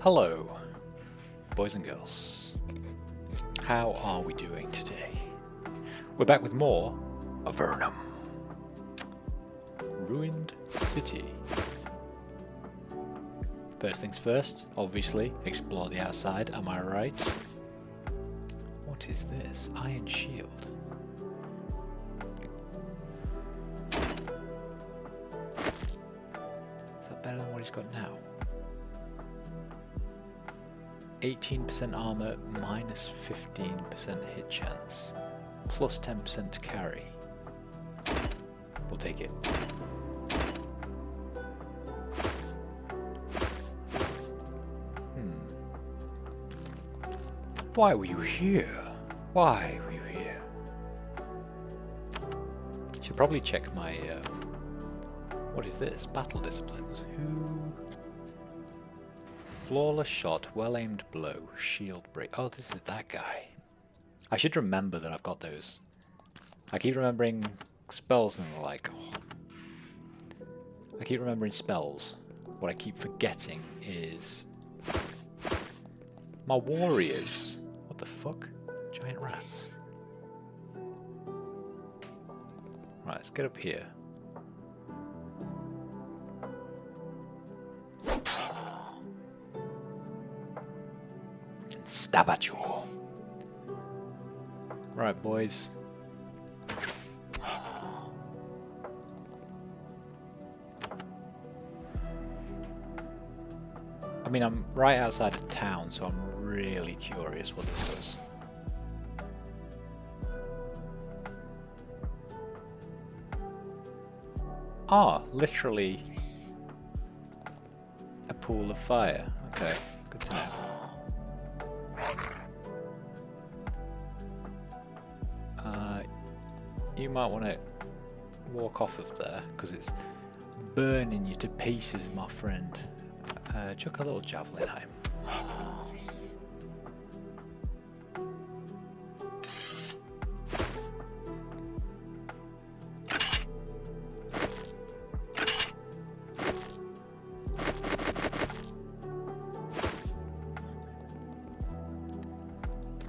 Hello, boys and girls. How are we doing today? We're back with more Avernum. Ruined City. First things first, obviously, explore the outside, am I right? What is this? Iron shield. Is that better than what he's got now? 18% armor, minus 15% hit chance, plus 10% to carry. We'll take it. Why were you here? Why were you here? Should probably check my, what is this? Battle disciplines. Who? Flawless shot, well-aimed blow, shield break. Oh, this is that guy. I should remember that I've got those. I keep remembering spells and the like. Oh. I keep remembering spells. What I keep forgetting is my warriors. What the fuck? Giant rats. Right, let's get up here. Stab at you. Right, boys. I mean, I'm right outside of town, so I'm really curious what this does. Ah, literally a pool of fire. Okay, good to know. You might want to walk off of there because it's burning you to pieces, my friend. Chuck a little javelin at him.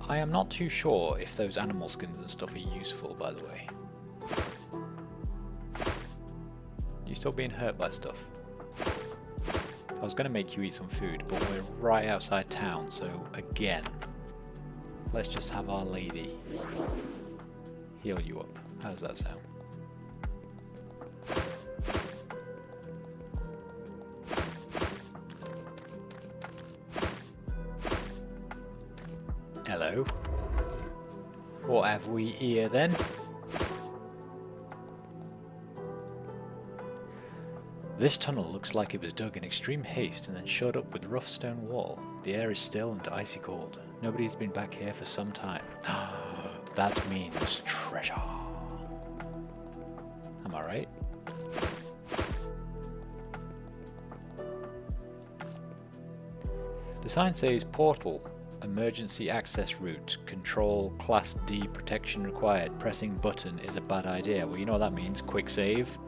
I am not too sure if those animal skins and stuff are useful, by the way. You still being hurt by stuff? I was going to make you eat some food, but we're right outside town, so again, let's just have Our Lady heal you up. How does that sound? Hello. What have we here then? This tunnel looks like it was dug in extreme haste and then shored up with rough stone wall. The air is still and icy cold. Nobody has been back here for some time. That means treasure. Am I right? The sign says portal. Emergency access route. Control class D protection required. Pressing button is a bad idea. Well, you know what that means. Quick save.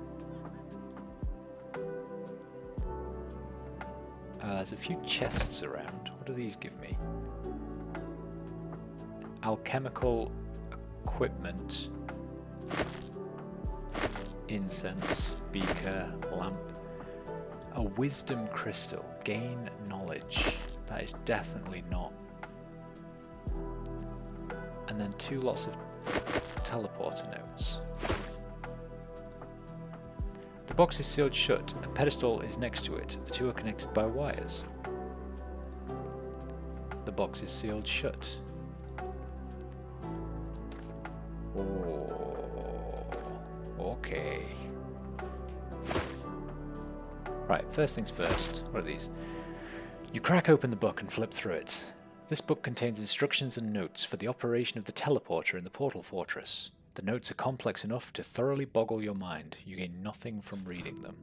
There's a few chests around. What do these give me? Alchemical equipment. Incense. Beaker. Lamp. A wisdom crystal. Gain knowledge. That is definitely not. And then 2 lots of teleporter notes. The box is sealed shut. A pedestal is next to it. The two are connected by wires. The box is sealed shut. Oh, okay. Right, first things first. What are these? You crack open the book and flip through it. This book contains instructions and notes for the operation of the teleporter in the portal fortress. The notes are complex enough to thoroughly boggle your mind. You gain nothing from reading them.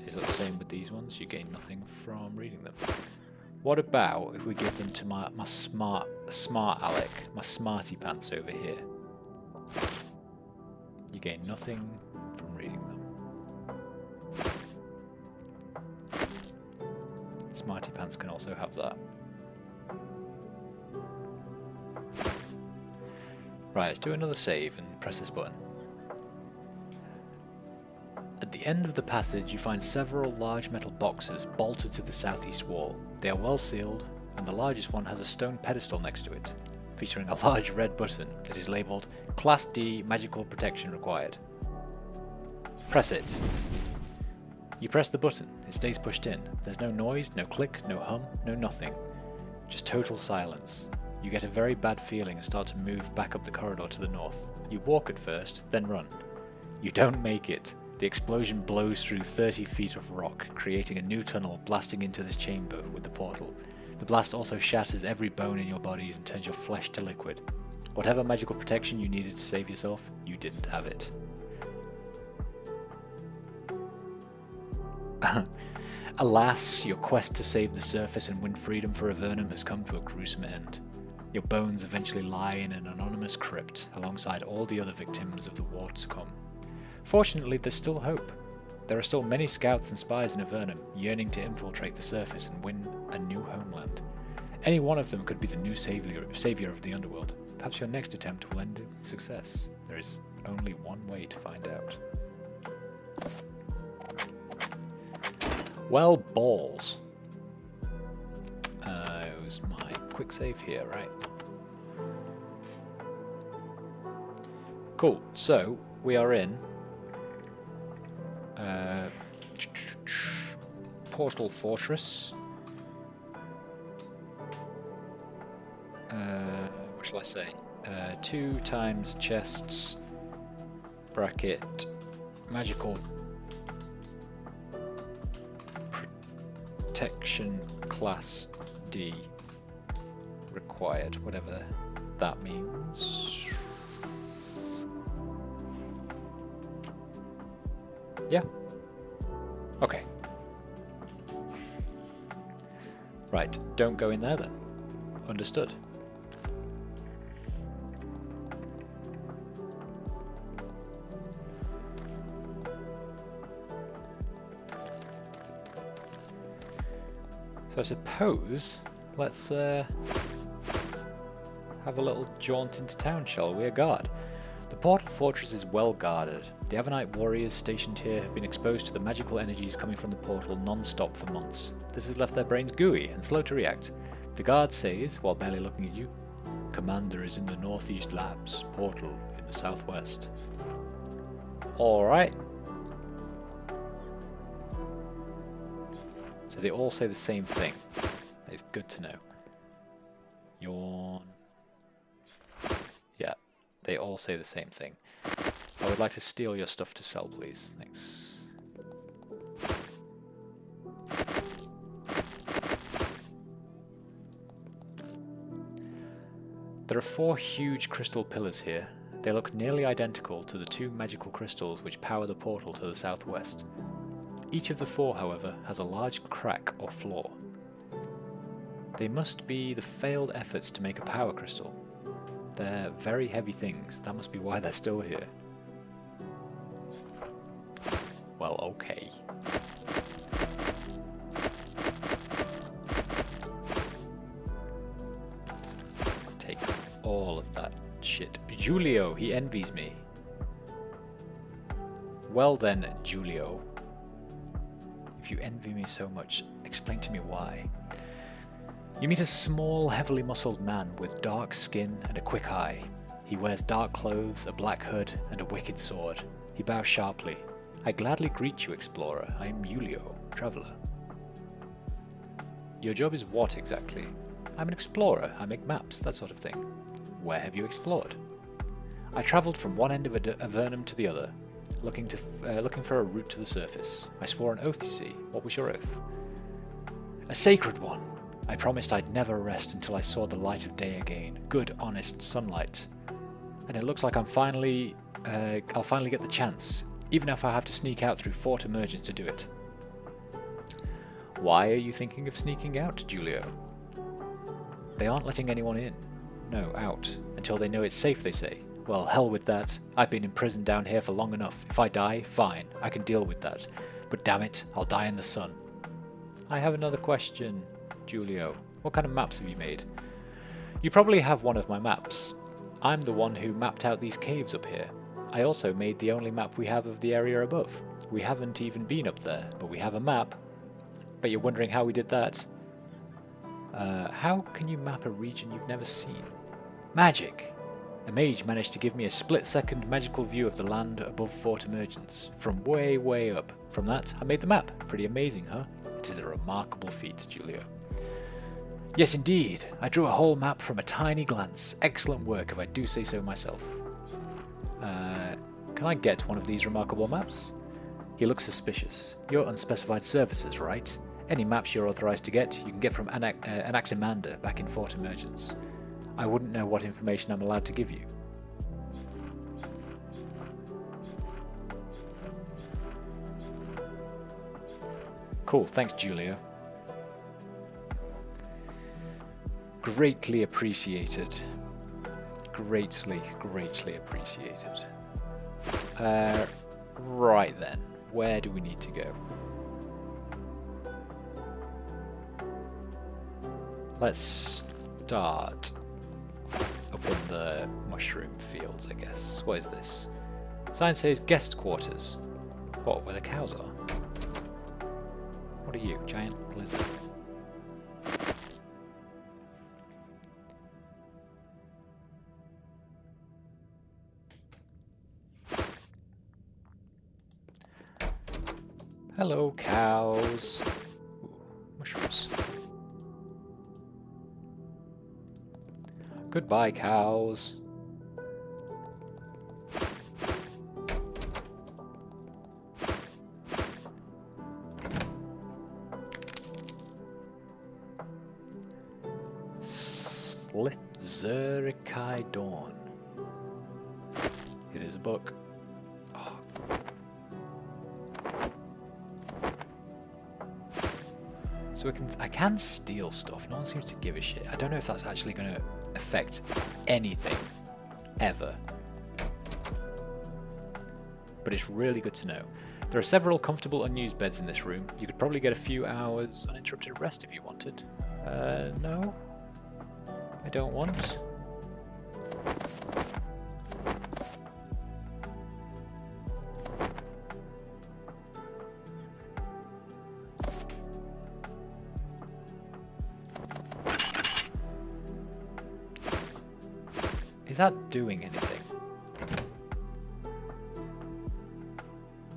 Is that the same with these ones? You gain nothing from reading them. What about if we give them to my smart Alec, my smarty pants over here? You gain nothing from reading them. Smarty Pants can also have that. Right, let's do another save and press this button. At the end of the passage, you find several large metal boxes bolted to the southeast wall. They are well sealed, and the largest one has a stone pedestal next to it, featuring a large red button that is labelled Class D Magical Protection Required. Press it. You press the button, it stays pushed in. There's no noise, no click, no hum, no nothing. Just total silence. You get a very bad feeling and start to move back up the corridor to the north. You walk at first, then run. You don't make it. The explosion blows through 30 feet of rock, creating a new tunnel blasting into this chamber with the portal. The blast also shatters every bone in your bodies and turns your flesh to liquid. Whatever magical protection you needed to save yourself, you didn't have it. Alas, your quest to save the surface and win freedom for Avernum has come to a gruesome end. Your bones eventually lie in an anonymous crypt alongside all the other victims of the war to come. Fortunately, there's still hope. There are still many scouts and spies in Avernum yearning to infiltrate the surface and win a new homeland. Any one of them could be the new savior of the underworld. Perhaps your next attempt will end in success. There is only one way to find out. Well, balls. It was my quick save here, right? Cool, so we are in Portal Fortress. What shall I say? 2 times chests, bracket, magical protection class D required, whatever that means. Yeah. Okay. Right, don't go in there then. Understood. So I suppose let's have a little jaunt into town, shall we? A guard. The Portal Fortress is well guarded. The Avernite warriors stationed here have been exposed to the magical energies coming from the portal non-stop for months. This has left their brains gooey and slow to react. The guard says, while barely looking at you, "Commander is in the northeast labs, portal in the southwest." Alright. So they all say the same thing. It's good to know. Yawn. Yeah, they all say the same thing. I would like to steal your stuff to sell, please. Thanks. There are 4 huge crystal pillars here. They look nearly identical to the 2 magical crystals which power the portal to the southwest. Each of the 4, however, has a large crack or flaw. They must be the failed efforts to make a power crystal. They're very heavy things. That must be why they're still here. Well, okay. Let's take all of that shit. Giulio, he envies me. Well then, Giulio. If you envy me so much, explain to me why. You meet a small, heavily muscled man with dark skin and a quick eye. He wears dark clothes, a black hood, and a wicked sword. He bows sharply. I gladly greet you, explorer. I am Giulio, traveller. Your job is what exactly? I'm an explorer. I make maps, that sort of thing. Where have you explored? I travelled from one end of Avernum to the other, looking for a route to the surface. I swore an oath, you see. What was your oath? A sacred one. I promised I'd never rest until I saw the light of day again. Good, honest sunlight. And it looks like I'll finally get the chance, even if I have to sneak out through Fort Emergence to do it. Why are you thinking of sneaking out, Giulio? They aren't letting anyone in. No, out. Until they know it's safe, they say. Well, hell with that. I've been imprisoned down here for long enough. If I die, fine. I can deal with that. But damn it, I'll die in the sun. I have another question, Julio. What kind of maps have you made? You probably have one of my maps. I'm the one who mapped out these caves up here. I also made the only map we have of the area above. We haven't even been up there, but we have a map. Bet you're wondering how we did that. How can you map a region you've never seen? Magic! A mage managed to give me a split-second magical view of the land above Fort Emergence, from way, way up. From that, I made the map. Pretty amazing, huh? It is a remarkable feat, Julio. Yes, indeed. I drew a whole map from a tiny glance. Excellent work, if I do say so myself. Can I get one of these remarkable maps? He looks suspicious. You're unspecified services, right? Any maps you're authorized to get, you can get from Anaximander back in Fort Emergence. I wouldn't know what information I'm allowed to give you. Cool, thanks, Julia. Greatly appreciated. Greatly, greatly appreciated. Right then, where do we need to go? Let's start up in the mushroom fields, I guess. What is this? Sign says guest quarters. What, where the cows are? What are you, giant lizard? Hello, cows. Ooh, mushrooms. Goodbye, cows. Slithzerikai Dawn. It is a book. Oh. So I can steal stuff. No one seems to give a shit. I don't know if that's actually going to affect anything ever. But it's really good to know. There are several comfortable unused beds in this room. You could probably get a few hours uninterrupted rest if you wanted. No. I don't want. Is that doing anything?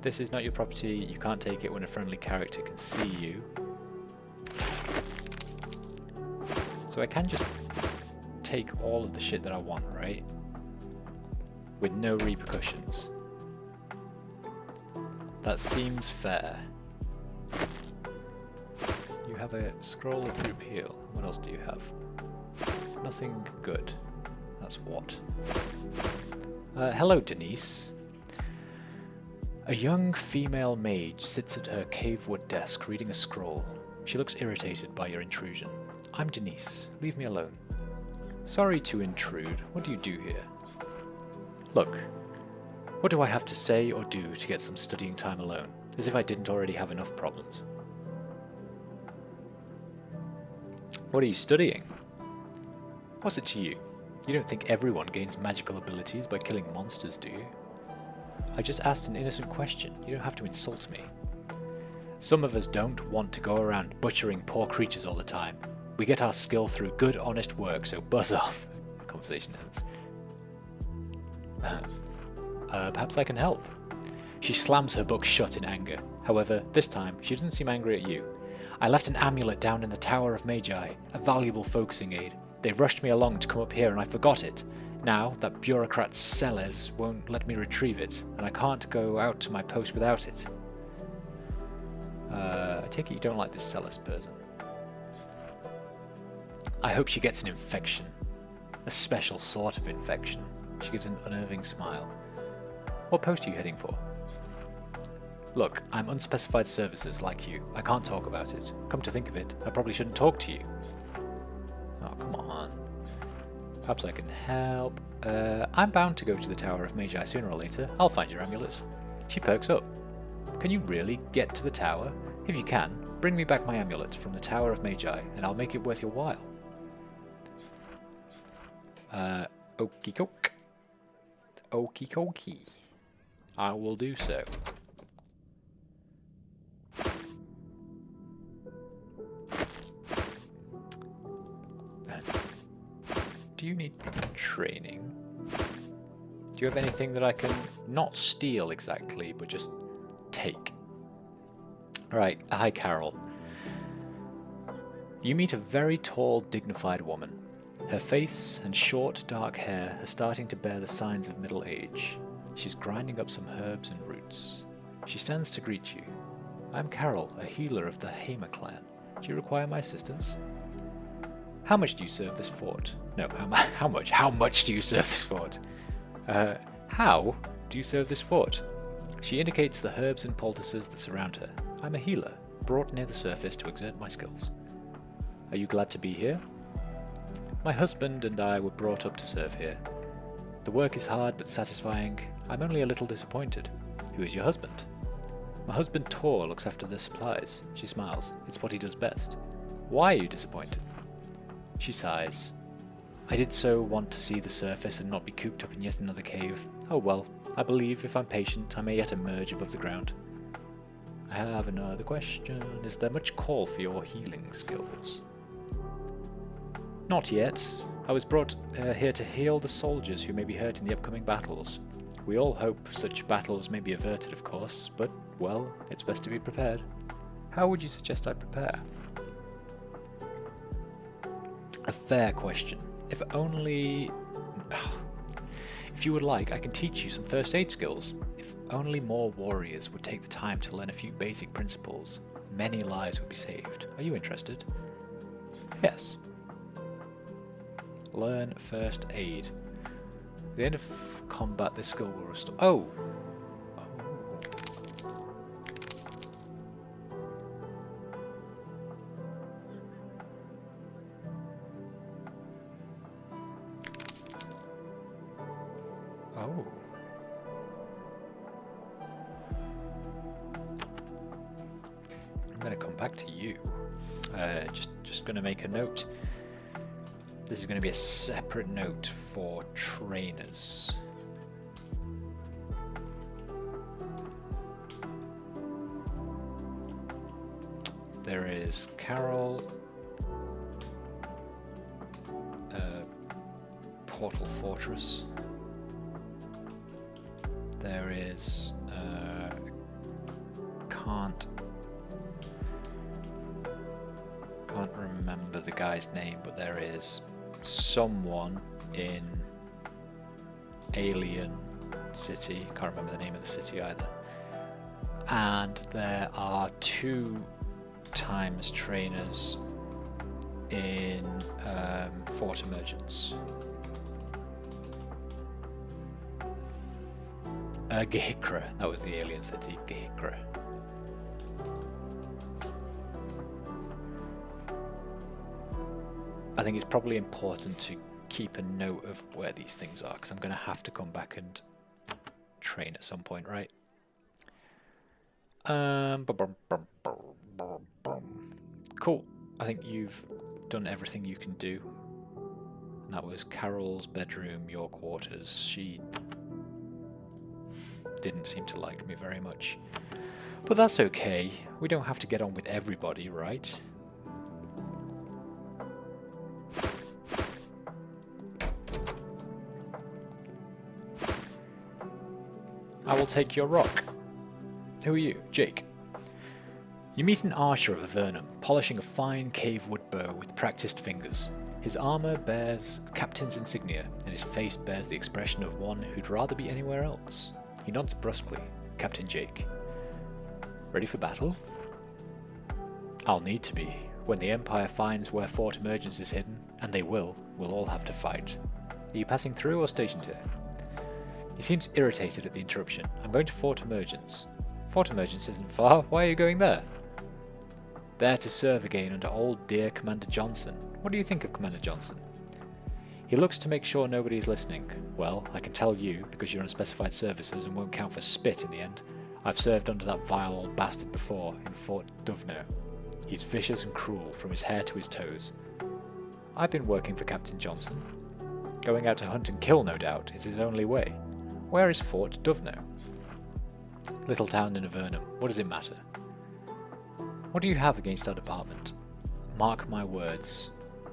This is not your property. You can't take it when a friendly character can see you. So I can just take all of the shit that I want, right? With no repercussions. That seems fair. You have a scroll of group heal. What else do you have? Nothing good. That's what? Hello, Denise. A young female mage sits at her cavewood desk reading a scroll. She looks irritated by your intrusion. I'm Denise. Leave me alone. Sorry to intrude. What do you do here? Look. What do I have to say or do to get some studying time alone? As if I didn't already have enough problems. What are you studying? What's it to you? You don't think everyone gains magical abilities by killing monsters, do you? I just asked an innocent question. You don't have to insult me. Some of us don't want to go around butchering poor creatures all the time. We get our skill through good, honest work, so buzz off. Conversation ends. Perhaps I can help. She slams her book shut in anger. However, this time, she doesn't seem angry at you. I left an amulet down in the Tower of Magi, a valuable focusing aid. They rushed me along to come up here and I forgot it. Now, that bureaucrat Celes won't let me retrieve it, and I can't go out to my post without it. I take it you don't like this Celes person. I hope she gets an infection. A special sort of infection. She gives an unnerving smile. What post are you heading for? Look, I'm unspecified services like you. I can't talk about it. Come to think of it, I probably shouldn't talk to you. Oh, come on. Perhaps I can help. I'm bound to go to the Tower of Magi sooner or later. I'll find your amulet. She perks up. Can you really get to the tower? If you can, Bring me back my amulet from the Tower of Magi, and I'll make it worth your while. Okie doke. Okie dokie. I will do so. Do you need training? Do you have anything that I can not steal exactly, but just take? Right, hi Carol. You meet a very tall, dignified woman. Her face and short, dark hair are starting to bear the signs of middle age. She's grinding up some herbs and roots. She stands to greet you. I'm Carol, a healer of the Hamer clan. Do you require my assistance? How much do you serve this fort? No, how much? How much do you serve this fort? How do you serve this fort? She indicates the herbs and poultices that surround her. I'm a healer, brought near the surface to exert my skills. Are you glad to be here? My husband and I were brought up to serve here. The work is hard but satisfying. I'm only a little disappointed. Who is your husband? My husband Tor looks after the supplies. She smiles. It's what he does best. Why are you disappointed? She sighs. I did so want to see the surface and not be cooped up in yet another cave. Oh well, I believe if I'm patient, I may yet emerge above the ground. I have another question. Is there much call for your healing skills? Not yet. I was brought here to heal the soldiers who may be hurt in the upcoming battles. We all hope such battles may be averted, of course, but, well, it's best to be prepared. How would you suggest I prepare? A fair question. If only... If you would like, I can teach you some first aid skills. If only more warriors would take the time to learn a few basic principles, many lives would be saved. Are you interested? Yes. Learn first aid. At the end of combat, this skill will restore... Oh! Oh. I'm going to come back to you. Just going to make a note. This is going to be a separate note for trainers. There is Carol, Portal Fortress. There is can't remember the guy's name, but there is someone in Alien City. Can't remember the name of the city either. And there are 2 times trainers in Fort Emergence. Gehikra, that was the alien city, Gehikra. I think it's probably important to keep a note of where these things are, because I'm going to have to come back and train at some point, right? Cool. I think you've done everything you can do. And that was Carol's bedroom, your quarters. She didn't seem to like me very much. But that's okay. We don't have to get on with everybody, right? I will take your rock. Who are you? Jake. You meet an archer of Avernum, polishing a fine cave wood bow with practiced fingers. His armor bears captain's insignia, and his face bears the expression of one who'd rather be anywhere else. He nods brusquely. Captain Jake. Ready for battle? I'll need to be. When the Empire finds where Fort Emergence is hidden, and they will, we'll all have to fight. Are you passing through or stationed here? He seems irritated at the interruption. I'm going to Fort Emergence. Fort Emergence isn't far. Why are you going there? There to serve again under old dear Commander Johnson. What do you think of Commander Johnson? He looks to make sure nobody is listening. Well, I can tell you, because you're on specified services and won't count for spit in the end. I've served under that vile old bastard before, in Fort Duvno. He's vicious and cruel, from his hair to his toes. I've been working for Captain Johnson. Going out to hunt and kill, no doubt, is his only way. Where is Fort Duvno? Little town in Avernum. What does it matter? What do you have against our department? Mark my words.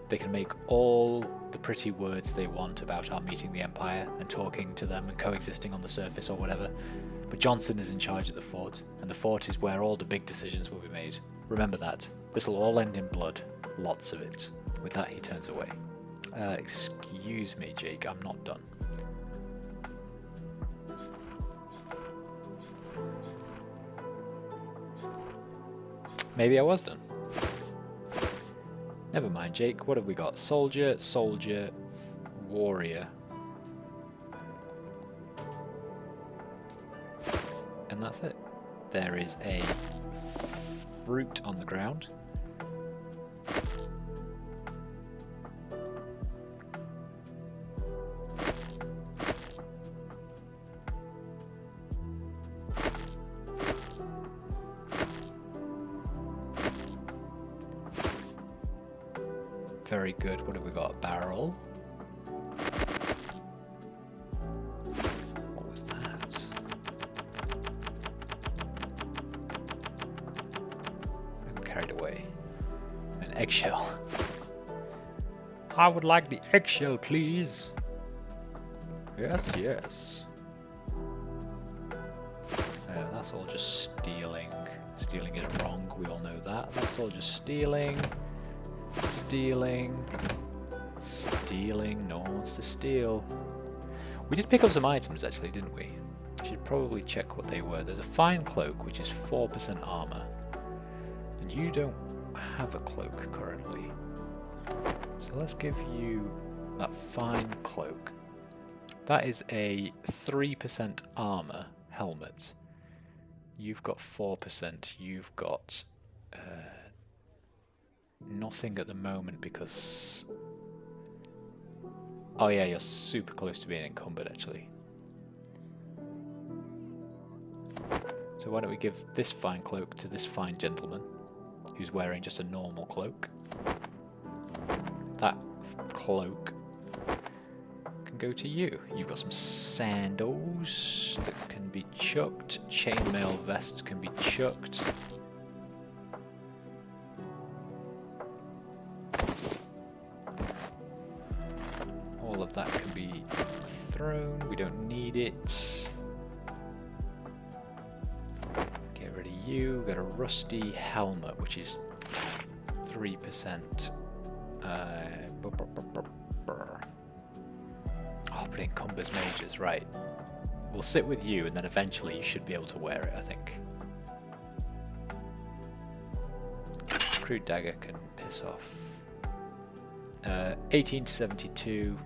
They can make all the pretty words they want about our meeting the Empire and talking to them and coexisting on the surface or whatever, but Johnson is in charge at the fort, and the fort is where all the big decisions will be made. Remember that. This will all end in blood. Lots of it. With that, he turns away. Excuse me, Jake, I'm not done. Maybe I was done. Never mind, Jake. What have we got? Soldier, soldier, warrior. And that's it. There is a fruit on the ground. Very good. What have we got? A barrel. What was that? I'm carried away. An eggshell. I would like the eggshell, please. Yes, yes. That's all just stealing. Stealing is wrong. We all know that. That's all just stealing. Stealing. Stealing. No one wants to steal. We did pick up some items actually, didn't we? I should probably check what they were. There's a fine cloak, which is 4% armor. And you don't have a cloak currently. So let's give you that fine cloak. That is a 3% armor helmet. You've got 4%. You've got nothing at the moment because... Oh yeah, you're super close to being encumbered actually. So why don't we give this fine cloak to this fine gentleman who's wearing just a normal cloak. That cloak can go to you. You've got some sandals that can be chucked. Chainmail vests can be chucked. All of that can be thrown. We don't need it. Get rid of you. Got a rusty helmet, which is 3%. Oh, but it encumbers mages, right. We'll sit with you and then eventually you should be able to wear it, I think. Crude dagger can piss off. 1872.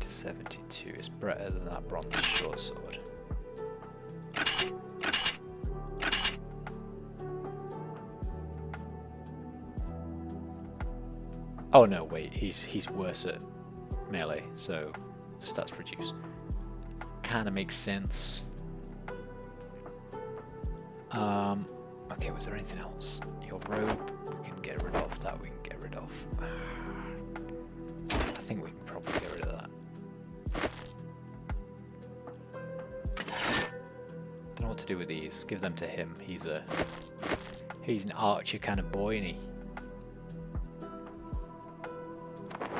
To 72 is better than that bronze short sword. Oh no, wait, he's worse at melee, so the stats reduce. Kinda makes sense. Okay, was there anything else? Your robe, we can get rid of. That we can get rid of. I think we can probably get rid of that. Don't know what to do with these. Give them to him. He's an archer kind of boy, isn't he?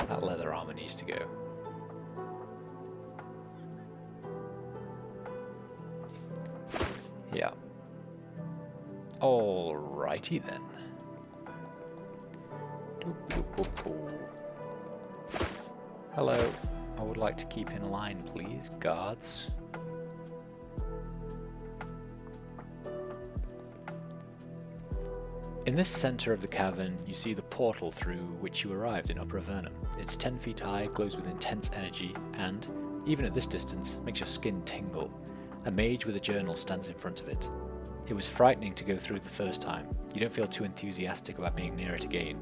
That leather armor needs to go. Yeah. Alrighty then. Hello. I would like to keep in line, please, guards. In this center of the cavern, you see the portal through which you arrived in Upper Avernum. It's 10 feet high, glows with intense energy, and, even at this distance, makes your skin tingle. A mage with a journal stands in front of it. It was frightening to go through the first time. You don't feel too enthusiastic about being near it again.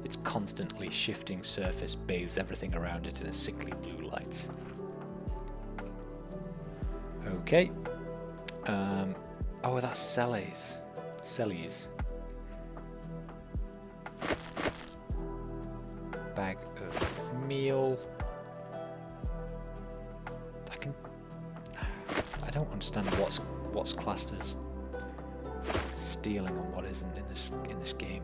Its constantly shifting surface bathes everything around it in a sickly blue light. Okay. Oh, that's Celes. Celes. Bag of meal. I don't understand what's classed as stealing and what isn't in this game.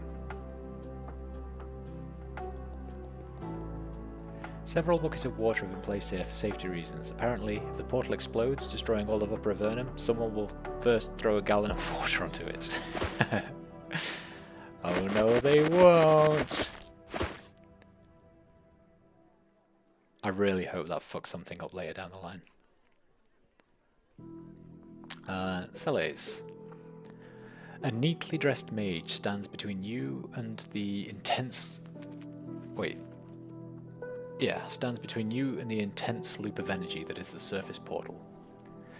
Several buckets of water have been placed here for safety reasons. Apparently, if the portal explodes, destroying all of Upper Avernum, someone will first throw a gallon of water onto it. Oh no, they won't! I really hope that fucks something up later down the line. Celes. A neatly dressed mage stands between you and the intense... Wait. Yeah, stands between you and the intense loop of energy that is the surface portal.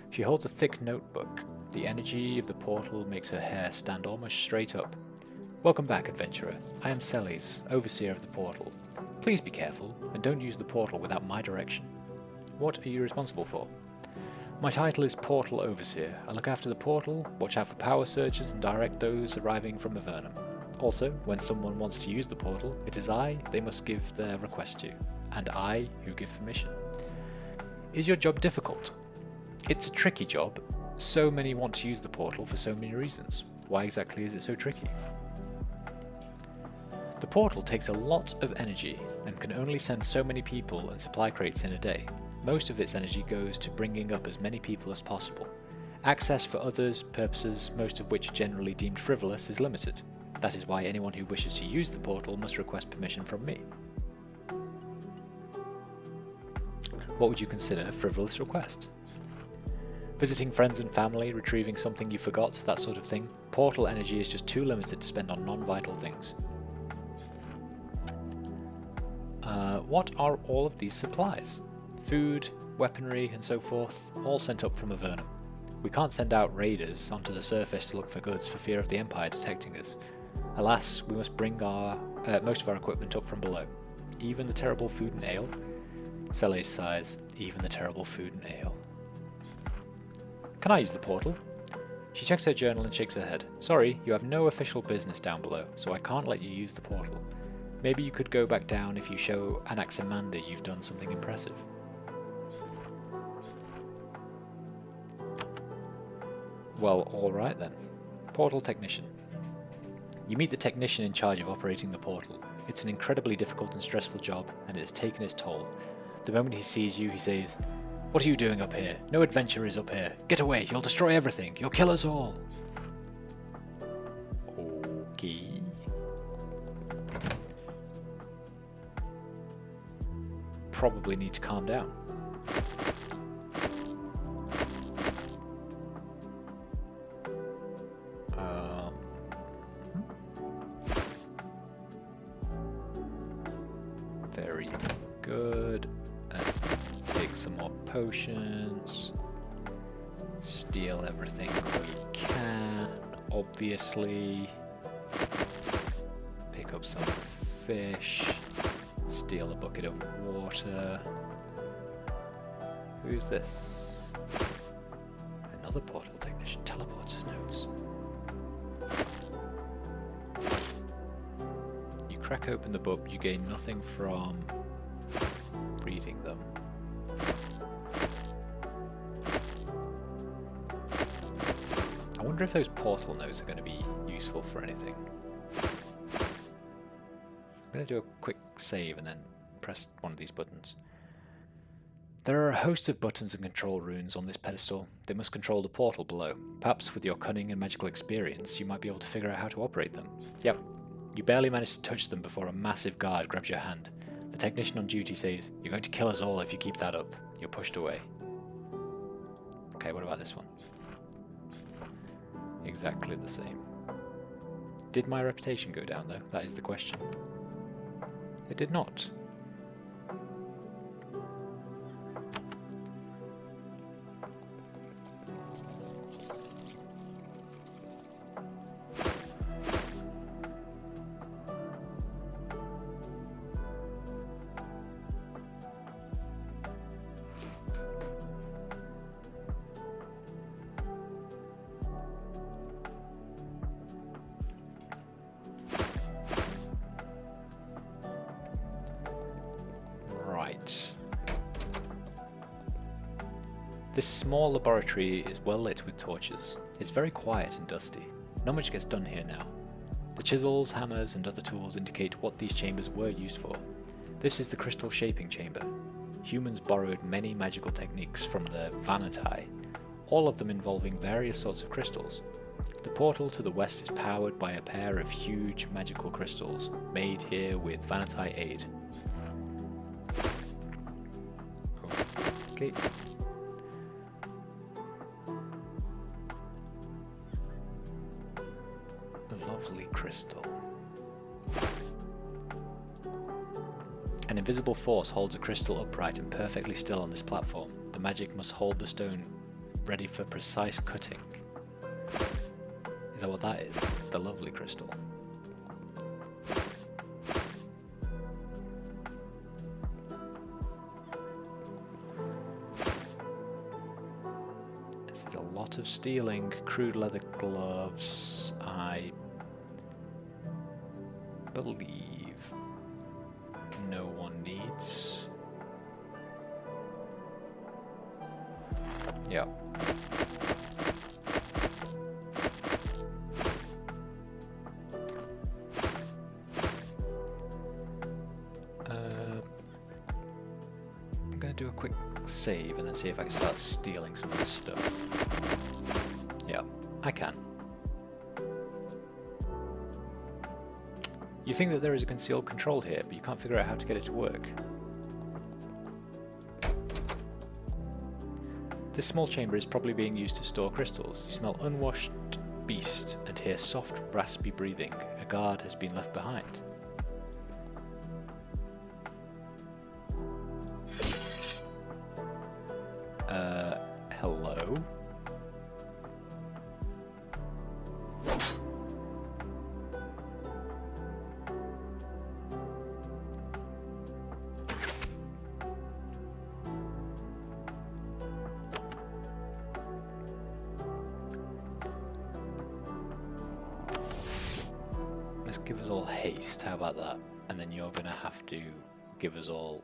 She holds a thick notebook. The energy of the portal makes her hair stand almost straight up. Welcome back, adventurer. I am Celes, overseer of the portal. Please be careful, and don't use the portal without my direction. What are you responsible for? My title is Portal Overseer. I look after the portal, watch out for power surges, and direct those arriving from Avernum. Also, when someone wants to use the portal, it is I they must give their request to, and I who give permission. Is your job difficult? It's a tricky job. So many want to use the portal for so many reasons. Why exactly is it so tricky? The portal takes a lot of energy and can only send so many people and supply crates in a day. Most of its energy goes to bringing up as many people as possible. Access for others' purposes, most of which are generally deemed frivolous, is limited. That is why anyone who wishes to use the portal must request permission from me. What would you consider a frivolous request? Visiting friends and family, retrieving something you forgot, that sort of thing. Portal energy is just too limited to spend on non-vital things. What are all of these supplies? Food, weaponry, and so forth, all sent up from Avernum. We can't send out raiders onto the surface to look for goods for fear of the Empire detecting us. Alas, we must bring most of our equipment up from below. Even the terrible food and ale? Celes sighs. Even the terrible food and ale. Can I use the portal? She checks her journal and shakes her head. Sorry, you have no official business down below, so I can't let you use the portal. Maybe you could go back down if you show Anaximander you've done something impressive. Well, alright then. Portal Technician. You meet the technician in charge of operating the portal. It's an incredibly difficult and stressful job, and it has taken its toll. The moment he sees you, he says, "What are you doing up here? No adventure is up here. Get away, you'll destroy everything. You'll kill us all." Okay. Probably need to calm down. Very good. Let's take some more potions. Steal everything we can, obviously. Pick up some fish. Steal a bucket of water. Who's this? Another portal technician. Teleporter's notes. You crack open the book, you gain nothing from reading them. I wonder if those portal notes are going to be useful for anything. I'm going to do a quick save and then press one of these buttons. There are a host of buttons and control runes on this pedestal. They must control the portal below. Perhaps with your cunning and magical experience, you might be able to figure out how to operate them. Yep, you barely manage to touch them before a massive guard grabs your hand. The technician on duty says, "You're going to kill us all if you keep that up." You're pushed away. Okay, what about this one? Exactly the same. Did my reputation go down though? That is the question. It did not. This small laboratory is well lit with torches. It's very quiet and dusty. Not much gets done here now. The chisels, hammers, and other tools indicate what these chambers were used for. This is the crystal shaping chamber. Humans borrowed many magical techniques from the Vanatai, all of them involving various sorts of crystals. The portal to the west is powered by a pair of huge magical crystals, made here with Vanatai aid. Okay. Lovely crystal. An invisible force holds a crystal upright and perfectly still on this platform. The magic must hold the stone ready for precise cutting. Is that what that is? The lovely crystal. This is a lot of stealing. Crude leather gloves. I believe no one needs. Yeah. I'm gonna do a quick save and then see if I can start stealing some of this stuff. Yeah, I can. You think that there is a concealed control here, but you can't figure out how to get it to work. This small chamber is probably being used to store crystals. You smell unwashed beast and hear soft, raspy breathing. A guard has been left behind. Hello? Let's give us all haste, how about that? And then you're gonna have to give us all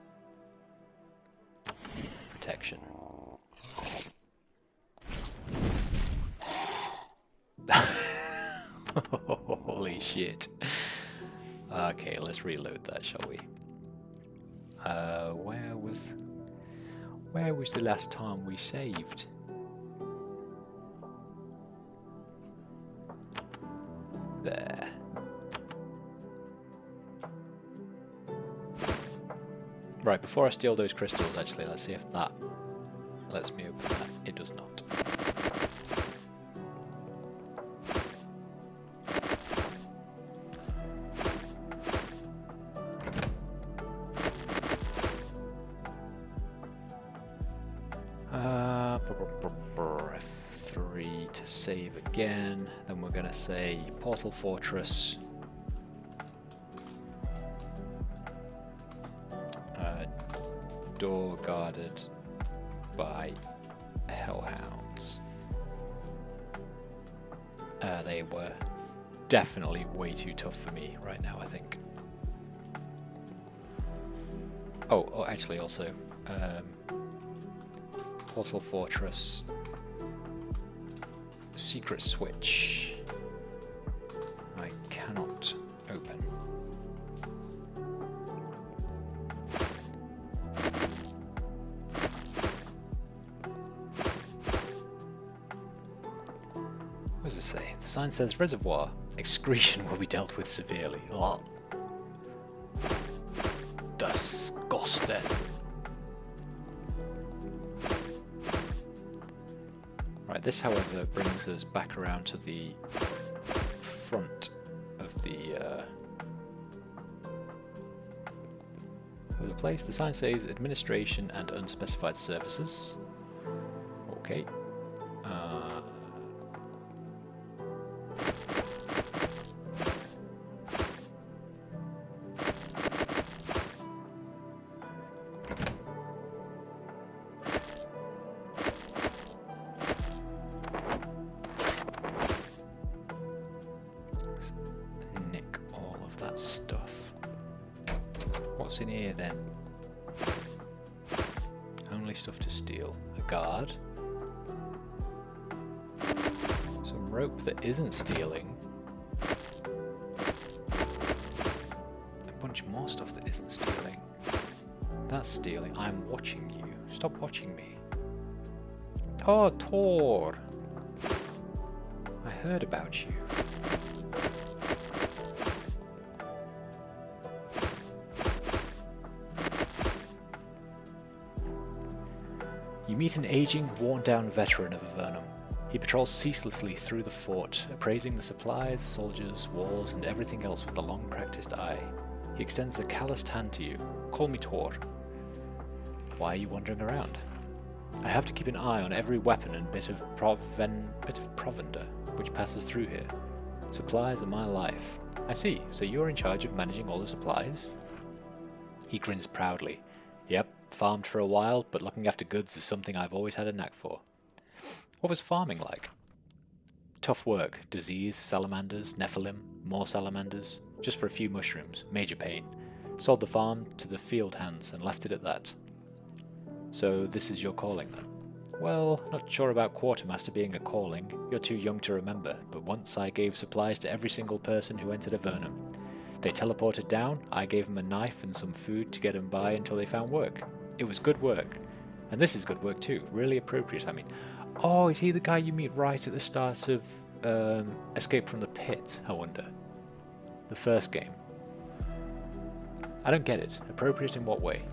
protection. Holy shit. Okay, let's reload that, shall we? Where was the last time we saved? There. Right, before I steal those crystals, actually, let's see if that lets me open that. It does not. F3 to save again. Then we're gonna say Portal Fortress. Door guarded by hellhounds. They were definitely way too tough for me right now, I think. Oh, actually also, Portal Fortress, secret switch. I cannot open. What does it say? The sign says reservoir. Excretion will be dealt with severely. Lol. Disgusting. Right, this however brings us back around to the front of the place. The sign says administration and unspecified services. Okay. Nick all of that stuff. What's in here then? Only stuff to steal. A guard. rope that isn't stealing. A bunch more stuff that isn't stealing. That's stealing. I'm watching you. Stop watching me. Oh, Tor! I heard about you. You meet an aging, worn-down veteran of Avernum. He patrols ceaselessly through the fort, appraising the supplies, soldiers, walls, and everything else with a long-practiced eye. He extends a calloused hand to you. Call me Tor. Why are you wandering around? I have to keep an eye on every weapon and bit of provender which passes through here. Supplies are my life. I see, so you're in charge of managing all the supplies? He grins proudly. Yep, farmed for a while, but looking after goods is something I've always had a knack for. What was farming like? Tough work. Disease, salamanders, Nephilim, more salamanders. Just for a few mushrooms. Major pain. Sold the farm to the field hands and left it at that. So this is your calling then? Well, not sure about quartermaster being a calling. You're too young to remember, but once I gave supplies to every single person who entered Avernum. They teleported down, I gave them a knife and some food to get them by until they found work. It was good work. And this is good work too. Really appropriate, I mean. Oh, is he the guy you meet right at the start of Escape from the Pit, I wonder? The first game. I don't get it. Appropriate in what way?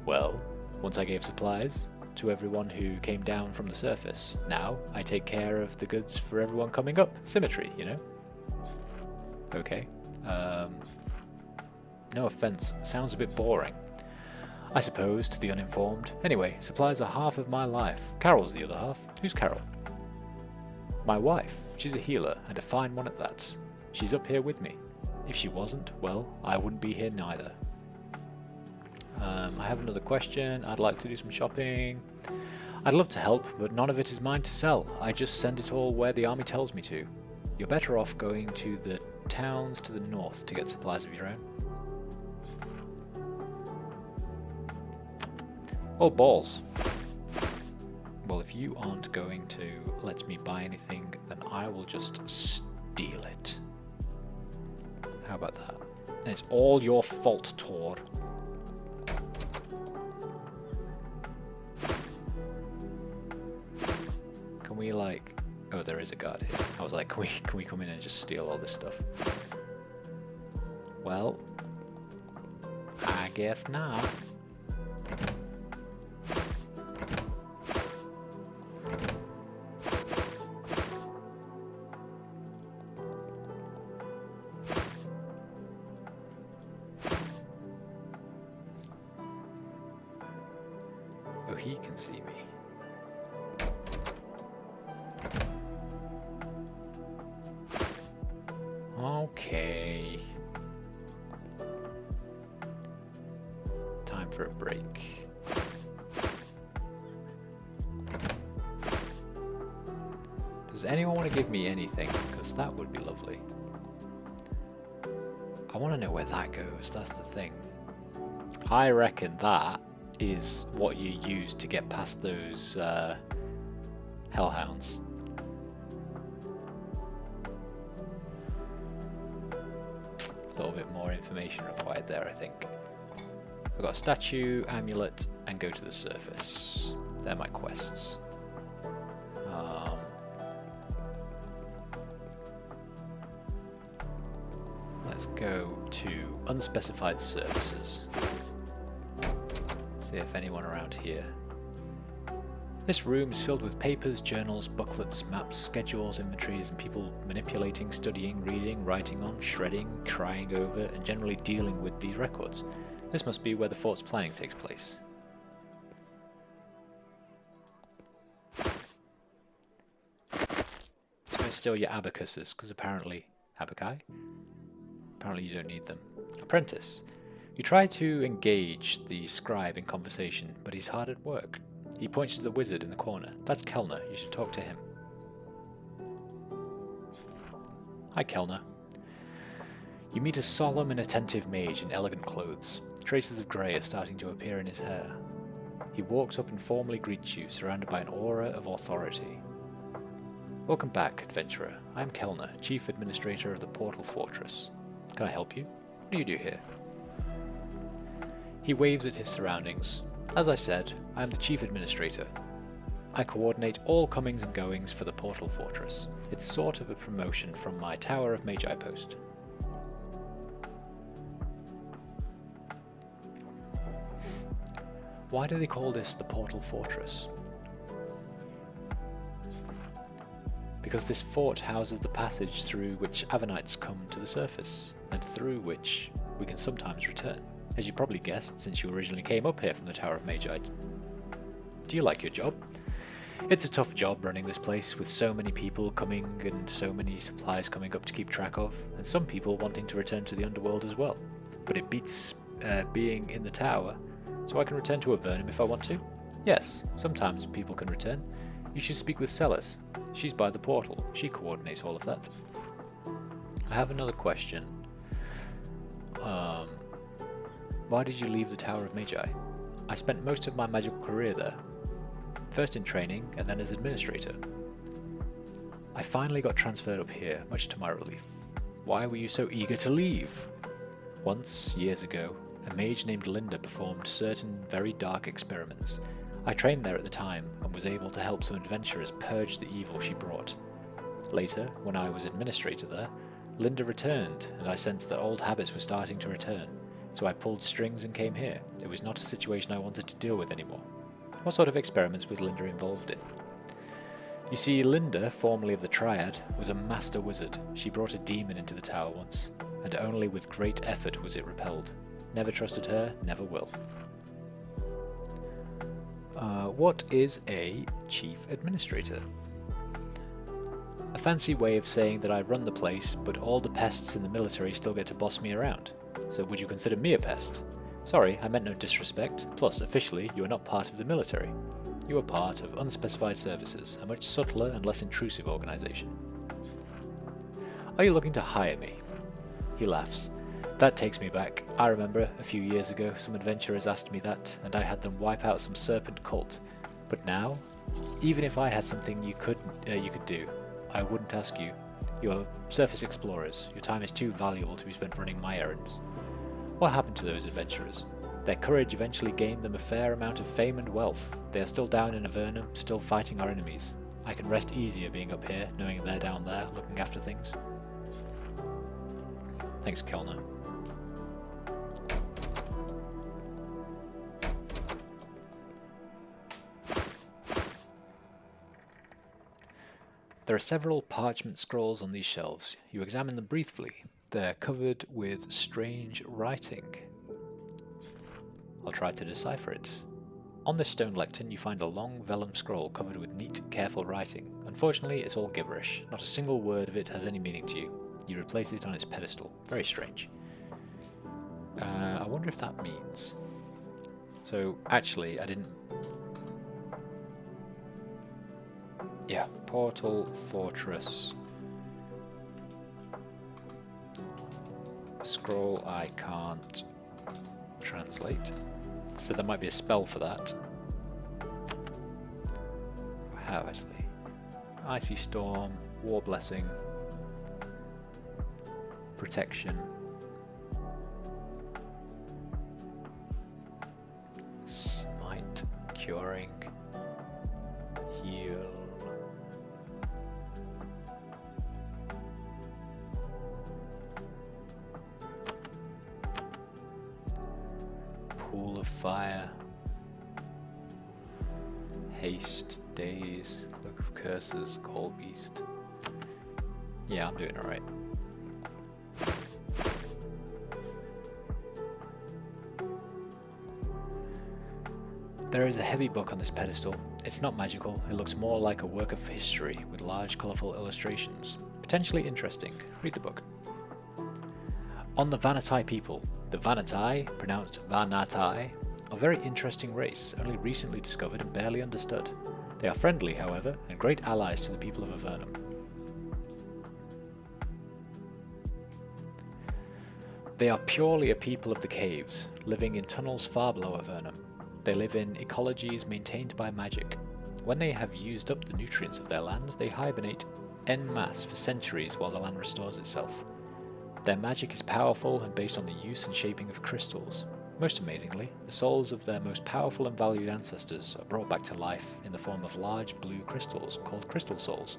Well, once I gave supplies to everyone who came down from the surface. Now, I take care of the goods for everyone coming up. Symmetry, you know? Okay. No offense, sounds a bit boring. I suppose, to the uninformed. Anyway, supplies are half of my life. Carol's the other half. Who's Carol? My wife. She's a healer, and a fine one at that. She's up here with me. If she wasn't, well, I wouldn't be here neither. I have another question. I'd like to do some shopping. I'd love to help, but none of it is mine to sell. I just send it all where the army tells me to. You're better off going to the towns to the north to get supplies of your own. Oh, balls. Well, if you aren't going to let me buy anything, then I will just steal it. How about that? And it's all your fault, Tor. Can we, like... Oh, there is a guard here. I was like, can we come in and just steal all this stuff? Well, I guess not. Oh, he can see me. Okay. Time for a break. Does anyone want to give me anything? Because that would be lovely. I want to know where that goes, that's the thing. I reckon that is what you use to get past those hellhounds. A little bit more information required there, I think. I've got a statue, amulet, and go to the surface. They're my quests. Let's go to unspecified services. See if anyone around here. This room is filled with papers, journals, booklets, maps, schedules, inventories, and people manipulating, studying, reading, writing on, shredding, crying over, and generally dealing with these records. This must be where the fort's planning takes place. Just going to steal your abacuses, because apparently... Abaci? Apparently you don't need them. Apprentice. You try to engage the scribe in conversation, but he's hard at work. He points to the wizard in the corner. That's Kellner. You should talk to him. Hi, Kellner. You meet a solemn and attentive mage in elegant clothes. Traces of grey are starting to appear in his hair. He walks up and formally greets you, surrounded by an aura of authority. Welcome back, adventurer. I'm Kellner, Chief Administrator of the Portal Fortress. Can I help you? What do you do here? He waves at his surroundings. As I said, I am the Chief Administrator. I coordinate all comings and goings for the Portal Fortress. It's sort of a promotion from my Tower of Magi post. Why do they call this the Portal Fortress? Because this fort houses the passage through which Avernites come to the surface, and through which we can sometimes return. As you probably guessed, since you originally came up here from the Tower of Magi. Do you like your job? It's a tough job running this place, with so many people coming and so many supplies coming up to keep track of, and some people wanting to return to the underworld as well. But it beats being in the tower, so I can return to Avernum if I want to. Yes, sometimes people can return. You should speak with Celis. She's by the portal. She coordinates all of that. I have another question. Why did you leave the Tower of Magi? I spent most of my magical career there. First in training, and then as administrator. I finally got transferred up here, much to my relief. Why were you so eager to leave? Once, years ago, a mage named Linda performed certain very dark experiments. I trained there at the time, and was able to help some adventurers purge the evil she brought. Later, when I was administrator there, Linda returned, and I sensed that old habits were starting to return. So I pulled strings and came here. It was not a situation I wanted to deal with anymore. What sort of experiments was Linda involved in? You see, Linda, formerly of the Triad, was a master wizard. She brought a demon into the tower once, and only with great effort was it repelled. Never trusted her, never will. What is a Chief Administrator? A fancy way of saying that I run the place, but all the pests in the military still get to boss me around. So would you consider me a pest? Sorry, I meant no disrespect. Plus, officially, you are not part of the military. You are part of Unspecified Services, a much subtler and less intrusive organisation. Are you looking to hire me? He laughs. That takes me back. I remember, a few years ago, some adventurers asked me that, and I had them wipe out some serpent cult. But now, even if I had something you could do, I wouldn't ask you. You are surface explorers. Your time is too valuable to be spent running my errands. What happened to those adventurers? Their courage eventually gained them a fair amount of fame and wealth. They are still down in Avernum, still fighting our enemies. I can rest easier being up here, knowing they're down there, looking after things. Thanks, Kellner. There are several parchment scrolls on these shelves. You examine them briefly. They're covered with strange writing. I'll try to decipher it. On this stone lectern you find a long vellum scroll covered with neat, careful writing. Unfortunately, it's all gibberish. Not a single word of it has any meaning to you. You replace it on its pedestal. Very strange. I wonder if that means... So, actually, I didn't... Yeah, Portal Fortress. Scroll I can't translate. So there might be a spell for that. I have actually. Icy Storm, War Blessing, Protection, Smite, Curing, Heal. Pool of Fire, Haste, Daze, Cloak of Curses, Cold Beast. Yeah, I'm doing alright. There is a heavy book on this pedestal. It's not magical, it looks more like a work of history with large colourful illustrations. Potentially interesting. Read the book. On the Vanatai people. The Vanatai, pronounced Vanatai, are a very interesting race, only recently discovered and barely understood. They are friendly, however, and great allies to the people of Avernum. They are purely a people of the caves, living in tunnels far below Avernum. They live in ecologies maintained by magic. When they have used up the nutrients of their land, they hibernate en masse for centuries while the land restores itself. Their magic is powerful and based on the use and shaping of crystals. Most amazingly, the souls of their most powerful and valued ancestors are brought back to life in the form of large blue crystals called crystal souls.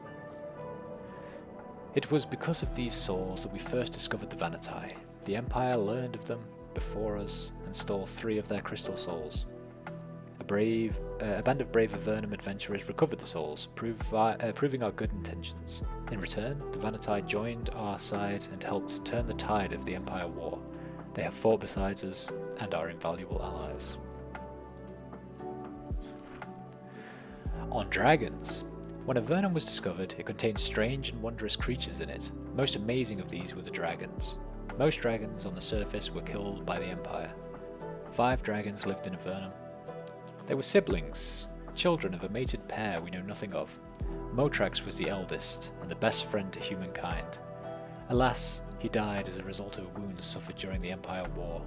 It was because of these souls that we first discovered the Vanatai. The Empire learned of them before us and stole 3 of their crystal souls. A band of brave Avernum adventurers recovered the souls, proving our good intentions. In return, the Vanatai joined our side and helped turn the tide of the Empire War. They have fought beside us and are invaluable allies. On dragons. When Avernum was discovered, it contained strange and wondrous creatures in it. Most amazing of these were the dragons. Most dragons on the surface were killed by the Empire. 5 dragons lived in Avernum. They were siblings, children of a mated pair we know nothing of. Motrax was the eldest and the best friend to humankind. Alas, he died as a result of wounds suffered during the Empire War.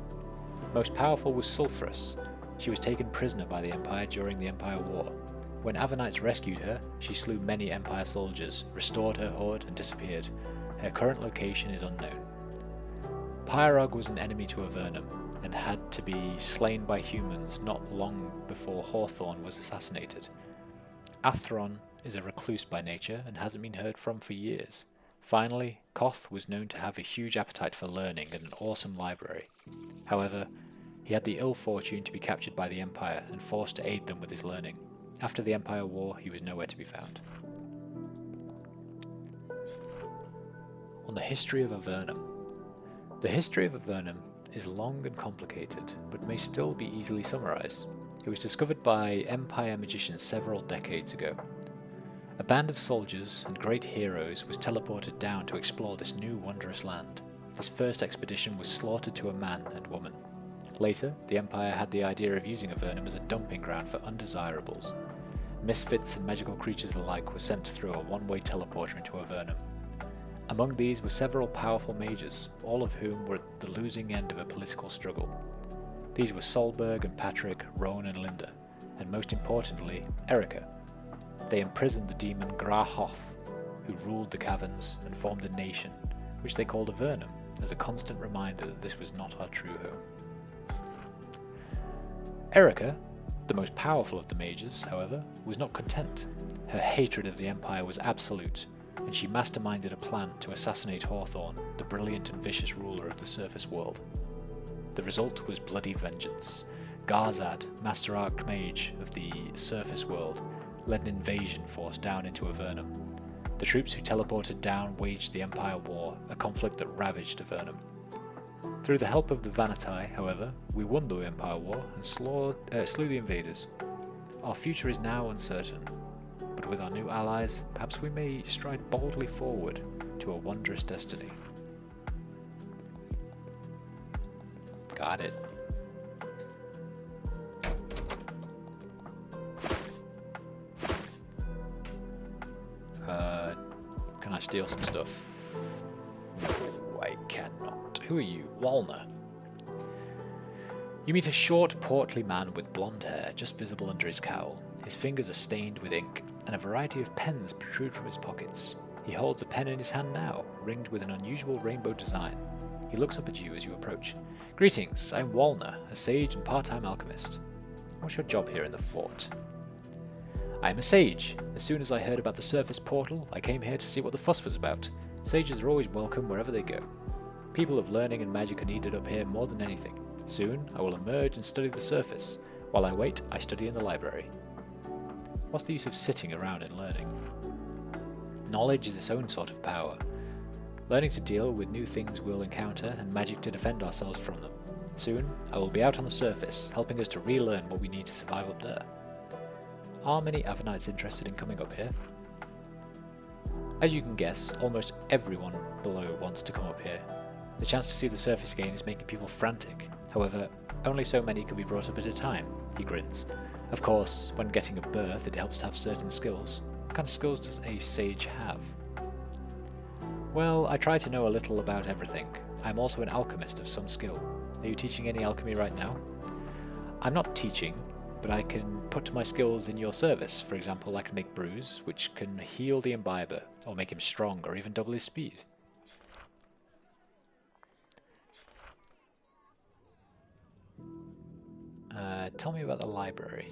Most powerful was Sulphurus. She was taken prisoner by the Empire during the Empire War. When Avernites rescued her, she slew many Empire soldiers, restored her hoard, and disappeared. Her current location is unknown. Pyrog was an enemy to Avernum, and had to be slain by humans not long before Hawthorne was assassinated. Athron is a recluse by nature and hasn't been heard from for years. Finally, Koth was known to have a huge appetite for learning and an awesome library. However, he had the ill fortune to be captured by the Empire and forced to aid them with his learning. After the Empire War, he was nowhere to be found. On the history of Avernum. The history of Avernum is long and complicated, but may still be easily summarized. It was discovered by Empire magicians several decades ago. A band of soldiers and great heroes was teleported down to explore this new wondrous land. This first expedition was slaughtered to a man and woman. Later, the Empire had the idea of using Avernum as a dumping ground for undesirables. Misfits and magical creatures alike were sent through a one-way teleporter into Avernum. Among these were several powerful mages, all of whom were at the losing end of a political struggle. These were Solberg and Patrick, Roan and Linda, and most importantly, Erica. They imprisoned the demon Grahoth, who ruled the caverns and formed a nation, which they called Avernum, as a constant reminder that this was not our true home. Erica, the most powerful of the mages, however, was not content. Her hatred of the Empire was absolute, and she masterminded a plan to assassinate Hawthorne, the brilliant and vicious ruler of the surface world. The result was bloody vengeance. Garzad, Master Archmage of the surface world, led an invasion force down into Avernum. The troops who teleported down waged the Empire War, a conflict that ravaged Avernum. Through the help of the Vanatai, however, we won the Empire War and slew the invaders. Our future is now uncertain, but with our new allies, perhaps we may stride boldly forward to a wondrous destiny. Got it. Can I steal some stuff? No, I cannot. Who are you? Walner. You meet a short, portly man with blonde hair, just visible under his cowl. His fingers are stained with ink, and a variety of pens protrude from his pockets. He holds a pen in his hand now, ringed with an unusual rainbow design. He looks up at you as you approach. Greetings, I'm Walner, a sage and part-time alchemist. What's your job here in the fort? I am a sage. As soon as I heard about the surface portal, I came here to see what the fuss was about. Sages are always welcome wherever they go. People of learning and magic are needed up here more than anything. Soon, I will emerge and study the surface. While I wait, I study in the library. What's the use of sitting around and learning? Knowledge is its own sort of power. Learning to deal with new things we'll encounter and magic to defend ourselves from them. Soon, I will be out on the surface, helping us to relearn what we need to survive up there. Are many Avernites interested in coming up here? As you can guess, almost everyone below wants to come up here. The chance to see the surface again is making people frantic. However, only so many can be brought up at a time, he grins. Of course, when getting a birth, it helps to have certain skills. What kind of skills does a sage have? Well, I try to know a little about everything. I'm also an alchemist of some skill. Are you teaching any alchemy right now? I'm not teaching. but I can put to my skills in your service. For example, I can make brews, which can heal the imbiber, or make him strong, or even double his speed. Tell me about the library.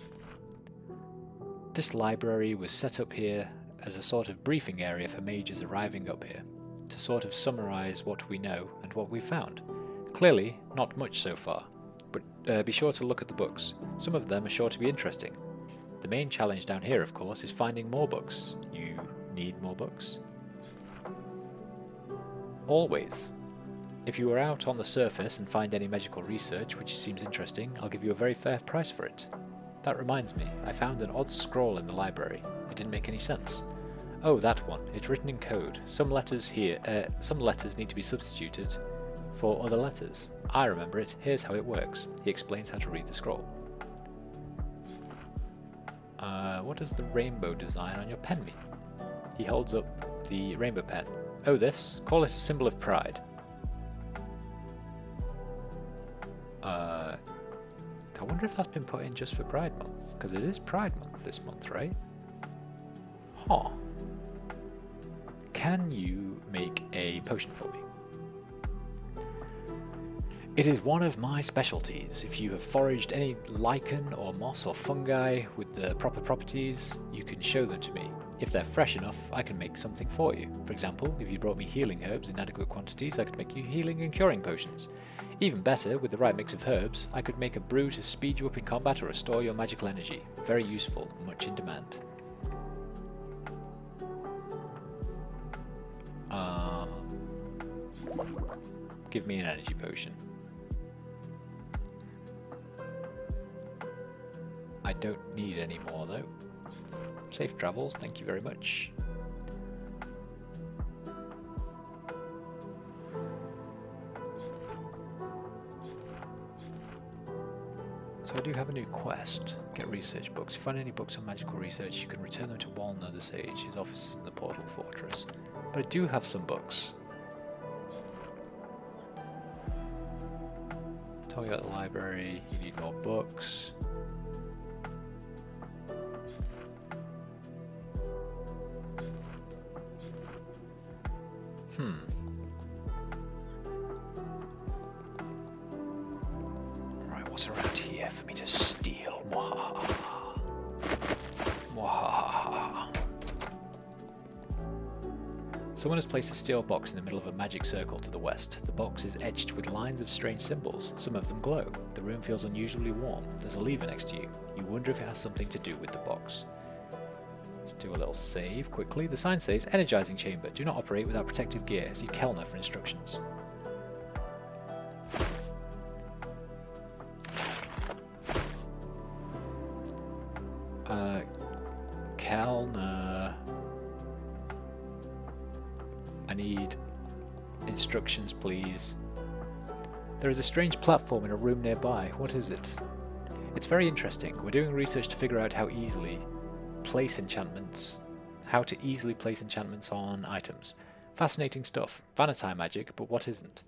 This library was set up here as a sort of briefing area for mages arriving up here, to sort of summarise what we know and what we've found. Clearly, not much so far, but be sure to look at the books. Some of them are sure to be interesting. The main challenge down here, of course, is finding more books. You need more books? Always. If you are out on the surface and find any magical research which seems interesting, I'll give you a very fair price for it. That reminds me, I found an odd scroll in the library. It didn't make any sense. Oh, that one. It's written in code. Some letters need to be substituted for other letters. I remember it. Here's how it works. He explains how to read the scroll. What does the rainbow design on your pen mean? He holds up the rainbow pen. Oh, this? Call it a symbol of pride. I wonder if that's been put in just for Pride Month, because it is Pride Month this month, right? Huh. Can you make a potion for me? It is one of my specialties. If you have foraged any lichen or moss or fungi with the proper properties, you can show them to me. If they're fresh enough, I can make something for you. For example, if you brought me healing herbs in adequate quantities, I could make you healing and curing potions. Even better, with the right mix of herbs, I could make a brew to speed you up in combat or restore your magical energy. Very useful, much in demand. Give me an energy potion. I don't need any more though. Safe travels, thank you very much. So I do have a new quest. Get research books. If you find any books on magical research, you can return them to Walner the Sage. His office is in the Portal Fortress. But I do have some books. Tell me about the library. You need more books. Right, what's around here for me to steal? Mwahaha. Mwahaha. Someone has placed a steel box in the middle of a magic circle to the west. The box is etched with lines of strange symbols. Some of them glow. The room feels unusually warm. There's a lever next to you. You wonder if it has something to do with the box. Let's do a little save quickly. The sign says, Energizing chamber. Do not operate without protective gear. See Kellner for instructions. Kellner. I need instructions, please. There is a strange platform in a room nearby. What is it? It's very interesting. We're doing research to figure out how to easily place enchantments on items. Fascinating stuff. Vanity magic, but what isn't?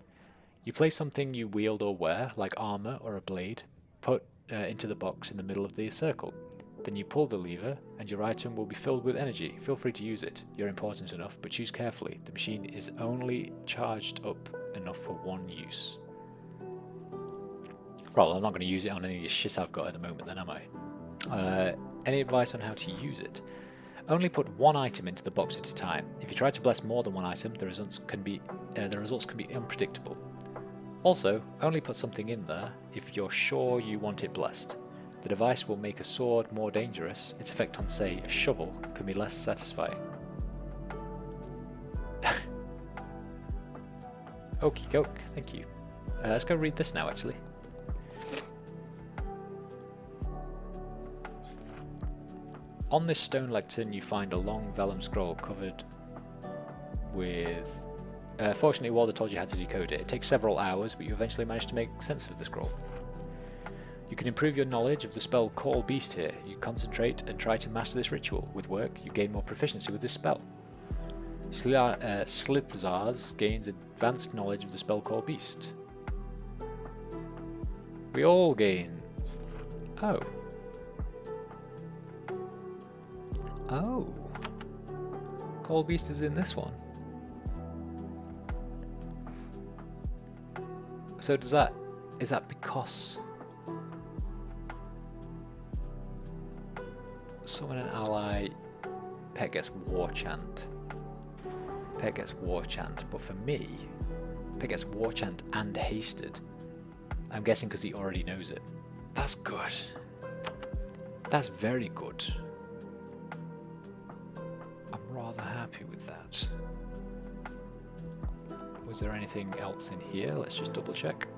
You place something you wield or wear, like armor or a blade, put into the box in the middle of the circle. Then you pull the lever, and your item will be filled with energy. Feel free to use it. You're important enough, but choose carefully. The machine is only charged up enough for one use. Well, I'm not going to use it on any of the shit I've got at the moment then, am I? Any advice on how to use it? Only put one item into the box at a time. If you try to bless more than one item, the results can be unpredictable. Also, only put something in there if you're sure you want it blessed. The device will make a sword more dangerous. Its effect on, say, a shovel can be less satisfying. Okie doke, thank you. Let's go read this now, actually. On this stone lectern you find a long vellum scroll covered with... fortunately Walder told you how to decode it. It takes several hours, but you eventually manage to make sense of the scroll. You can improve your knowledge of the spell Call Beast here. You concentrate and try to master this ritual. With work, you gain more proficiency with this spell. Slithzars gains advanced knowledge of the spell Call Beast. We all gain... Oh. Oh. Cold Beast is in this one. So is that because summon an ally, pet gets War Chant. Pet gets War Chant, but for me, pet gets War Chant and Hasted. I'm guessing because he already knows it. That's good. That's very good. I'm rather happy with that. Was there anything else in here? Let's just double check.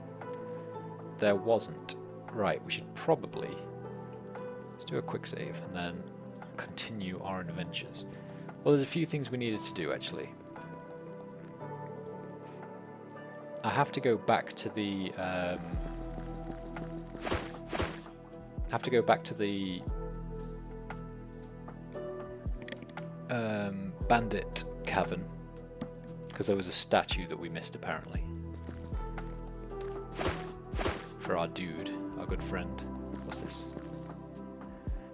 There wasn't. Right, we should probably... Let's do a quick save and then continue our adventures. Well, there's a few things we needed to do, actually. I have to go back to the... bandit cavern, because there was a statue that we missed apparently for our dude, our good friend. What's this?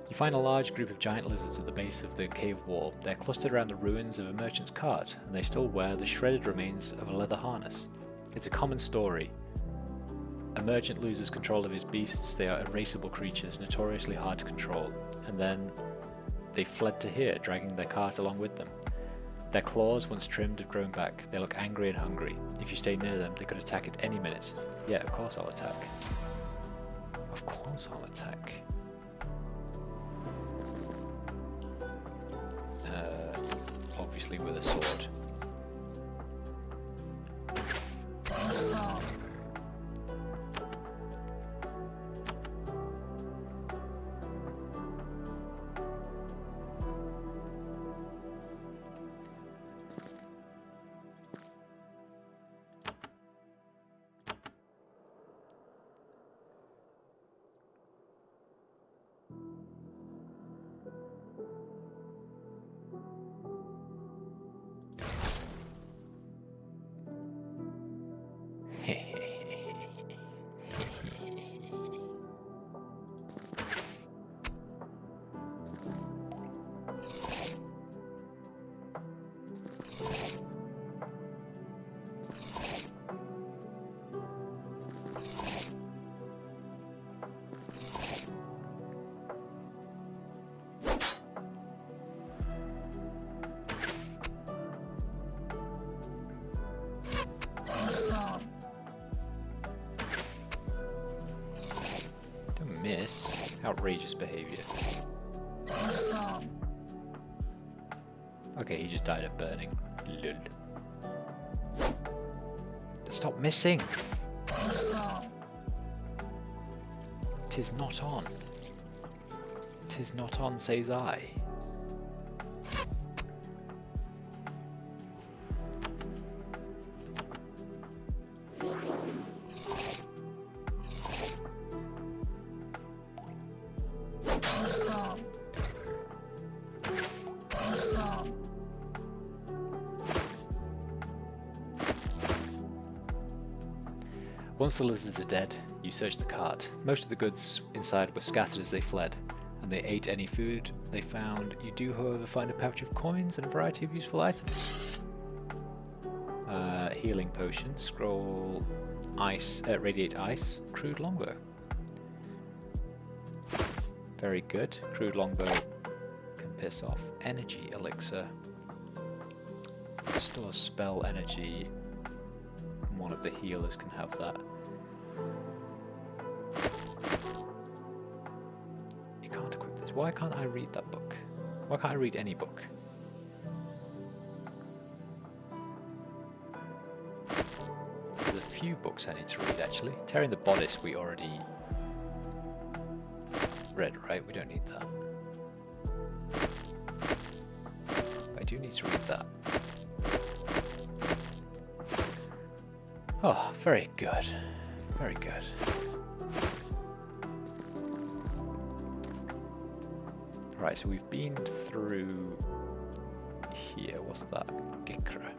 You find a large group of giant lizards at the base of the cave wall. They're clustered around the ruins of a merchant's cart, and they still wear the shredded remains of a leather harness. It's a common story. A merchant loses control of his beasts. They are irascible creatures, notoriously hard to control, and then they fled to here, dragging their cart along with them. Their claws, once trimmed, have grown back. They look angry and hungry. If you stay near them, they could attack at any minute. Yeah, of course I'll attack. Of course I'll attack. Obviously with a sword. Miss. Outrageous behavior. Okay, he just died of burning. Lol. Stop missing! 'Tis not on. 'Tis not on, says I. Once the lizards are dead, you search the cart. Most of the goods inside were scattered as they fled, and they ate any food they found. You do, however, find a pouch of coins and a variety of useful items. Healing potion, scroll, ice, radiate ice, crude longbow. Very good. Crude longbow can piss off. Energy elixir. Restores spell energy. One of the healers can have that. You can't equip this. Why can't I read that book? Why can't I read any book? There's a few books I need to read actually. Tearing the Bodice we already read, right? We don't need that. But I do need to read that. Oh, very good. Very good. Right, so we've been through here. What's that? Gikra.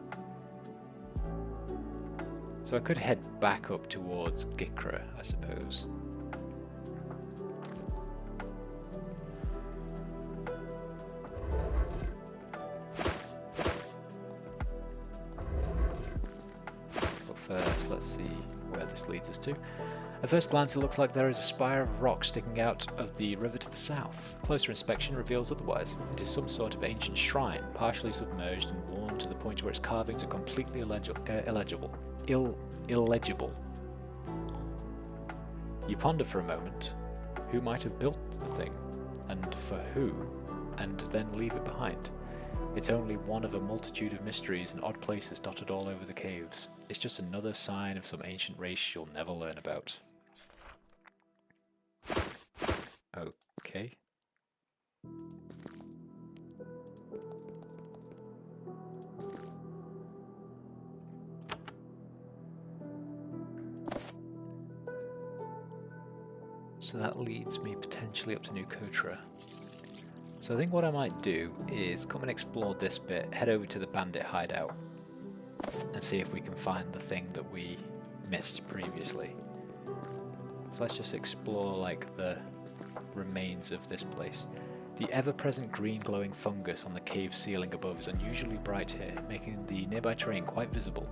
So I could head back up towards Gikra, I suppose. first, let's see where this leads us to. At first glance, it looks like there is a spire of rock sticking out of the river to the south. Closer inspection reveals otherwise. It is some sort of ancient shrine, partially submerged and worn to the point where its carvings are completely illegible. You ponder for a moment. Who might have built the thing? And for who? And then leave it behind. It's only one of a multitude of mysteries and odd places dotted all over the caves. It's just another sign of some ancient race you'll never learn about. Okay. So that leads me potentially up to New Kotra. So I think what I might do is come and explore this bit, head over to the bandit hideout, and see if we can find the thing that we missed previously. So let's just explore like the remains of this place. The ever-present green glowing fungus on the cave ceiling above is unusually bright here, making the nearby terrain quite visible.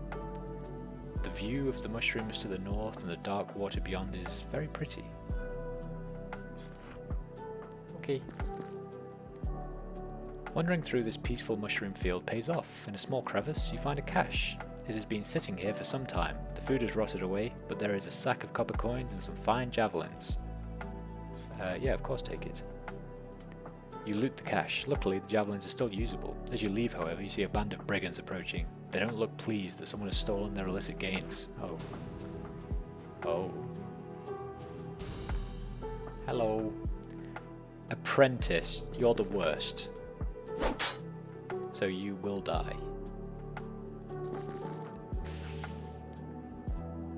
The view of the mushrooms to the north and the dark water beyond is very pretty. Okay. Wandering through this peaceful mushroom field pays off. In a small crevice, you find a cache. It has been sitting here for some time. The food has rotted away, but there is a sack of copper coins and some fine javelins. Yeah, of course, take it. You loot the cache. Luckily, the javelins are still usable. As you leave, however, you see a band of brigands approaching. They don't look pleased that someone has stolen their illicit gains. Oh. Oh. Hello. Apprentice, you're the worst. So you will die.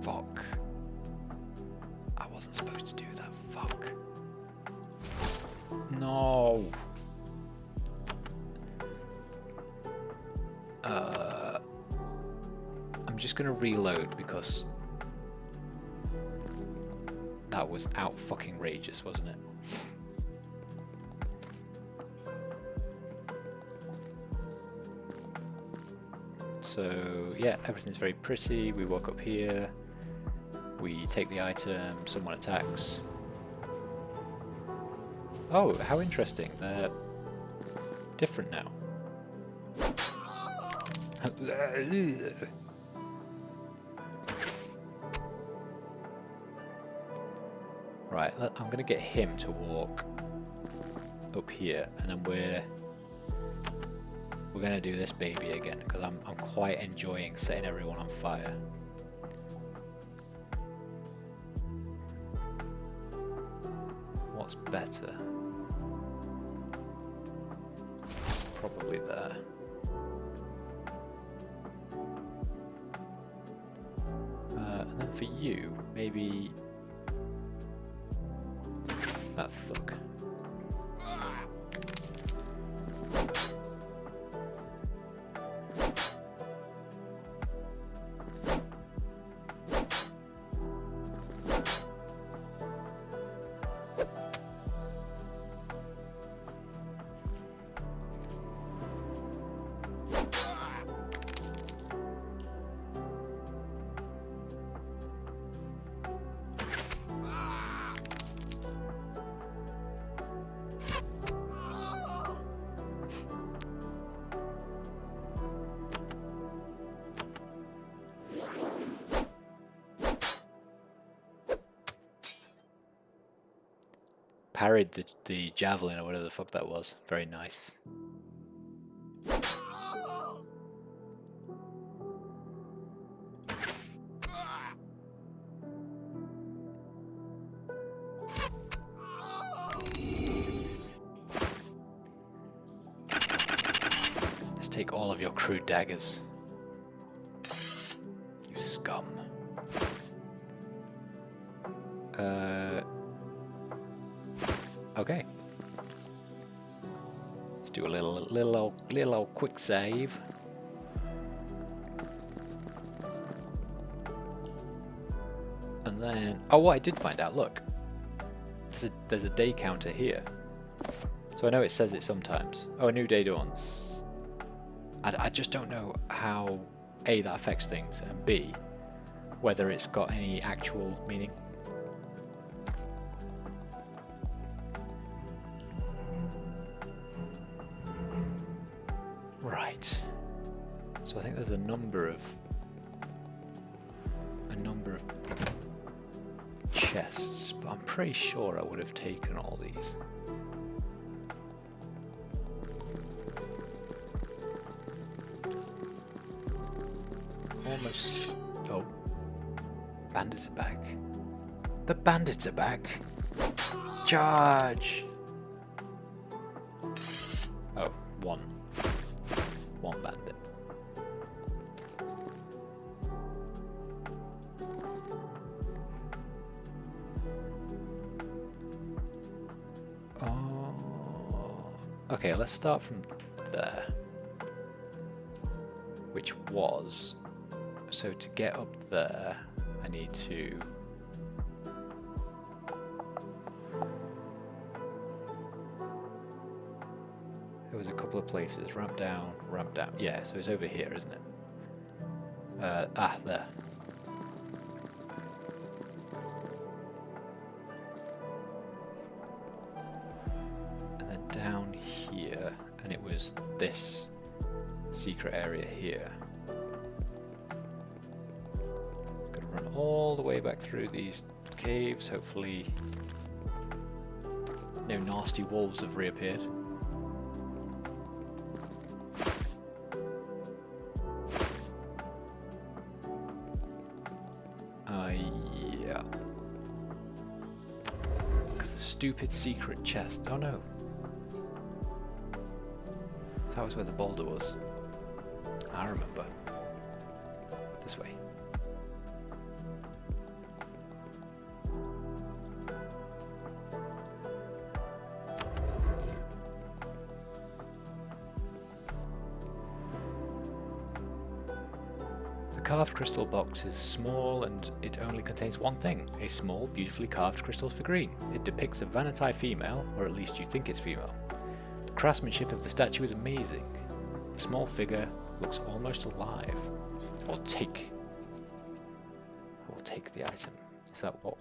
Fuck. I wasn't supposed to do that. Fuck. No. I'm just gonna reload because that was out fucking rageous, wasn't it? So yeah, everything's very pretty. We walk up here, we take the item, someone attacks. Oh, how interesting. They're different now. Right, I'm going to get him to walk up here, and then we're going to do this baby again, because I'm quite enjoying setting everyone on fire. What's better? Probably there. And then for you, maybe that thug. Parried the javelin or whatever the fuck that was. Very nice. Let's take all of your crude daggers. You scum. Okay. Let's do a little old quick save. And then, oh, what I did find out, look. There's a day counter here. So I know it says it sometimes. Oh, a new day dawns. I just don't know how, A, that affects things, and B, whether it's got any actual meaning. Right. So I think there's a number of chests, but I'm pretty sure I would have taken all these. Almost. Oh. Bandits are back. The bandits are back! Charge! Oh, one. One bandit. Oh. Okay, let's start from there. Which was... So to get up there, I need to... There was a couple of places. Ramp down, ramp down. Yeah, so it's over here, isn't it? There. And then down here, and it was this secret area here. Gotta run all the way back through these caves. Hopefully no nasty wolves have reappeared. Yeah. Because the stupid secret chest. Oh no. That was where the boulder was. I remember. This way. The carved crystal box is small and it only contains one thing, a small, beautifully carved crystal figurine. It depicts a Vanatae female, or at least you think it's female. The craftsmanship of the statue is amazing. The small figure looks almost alive. I'll take the item. Is that what?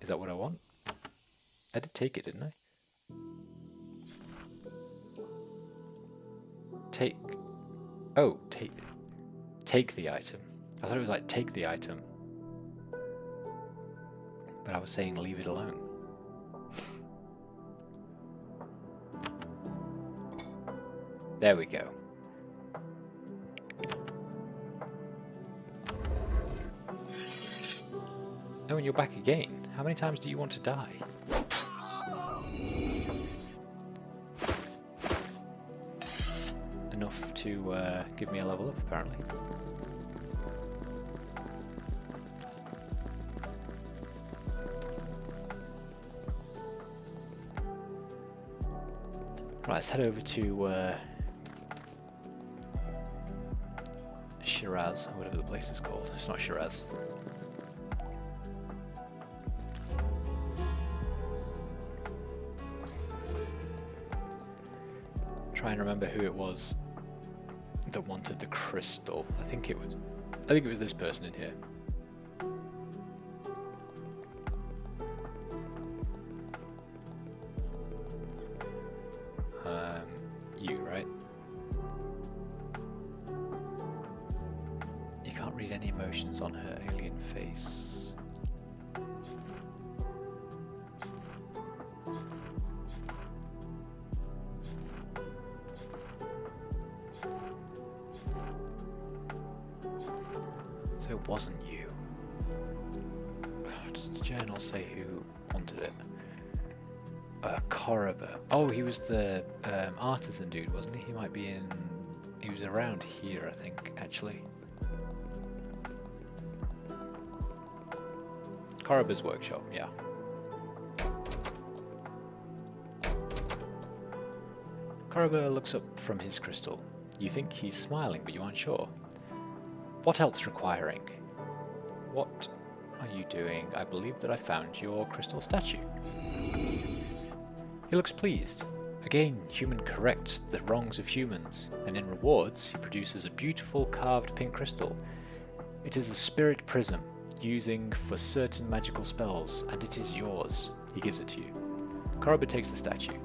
Is that what I want? I did take it, didn't I? Take the item. I thought it was like take the item. But I was saying leave it alone. There we go. Oh, and you're back again. How many times do you want to die? Enough to give me a level up, apparently. Right, let's head over to Shiraz, or whatever the place is called. It's not Shiraz. Try and remember who it was that wanted the crystal. I think it was this person in here. You, right? You can't read any emotions on her alien face. So it wasn't you. Does the journal say who wanted it? Korriber. Oh, he was the artisan dude, wasn't he? He might be in... He was around here, I think, actually. Korriber's workshop, yeah. Korriber looks up from his crystal. You think he's smiling, but you aren't sure. What else requiring? What are you doing? I believe that I found your crystal statue. He looks pleased. Again, human corrects the wrongs of humans, and in rewards, he produces a beautiful carved pink crystal. It is a spirit prism, using for certain magical spells, and it is yours. He gives it to you. Koroba takes the statue.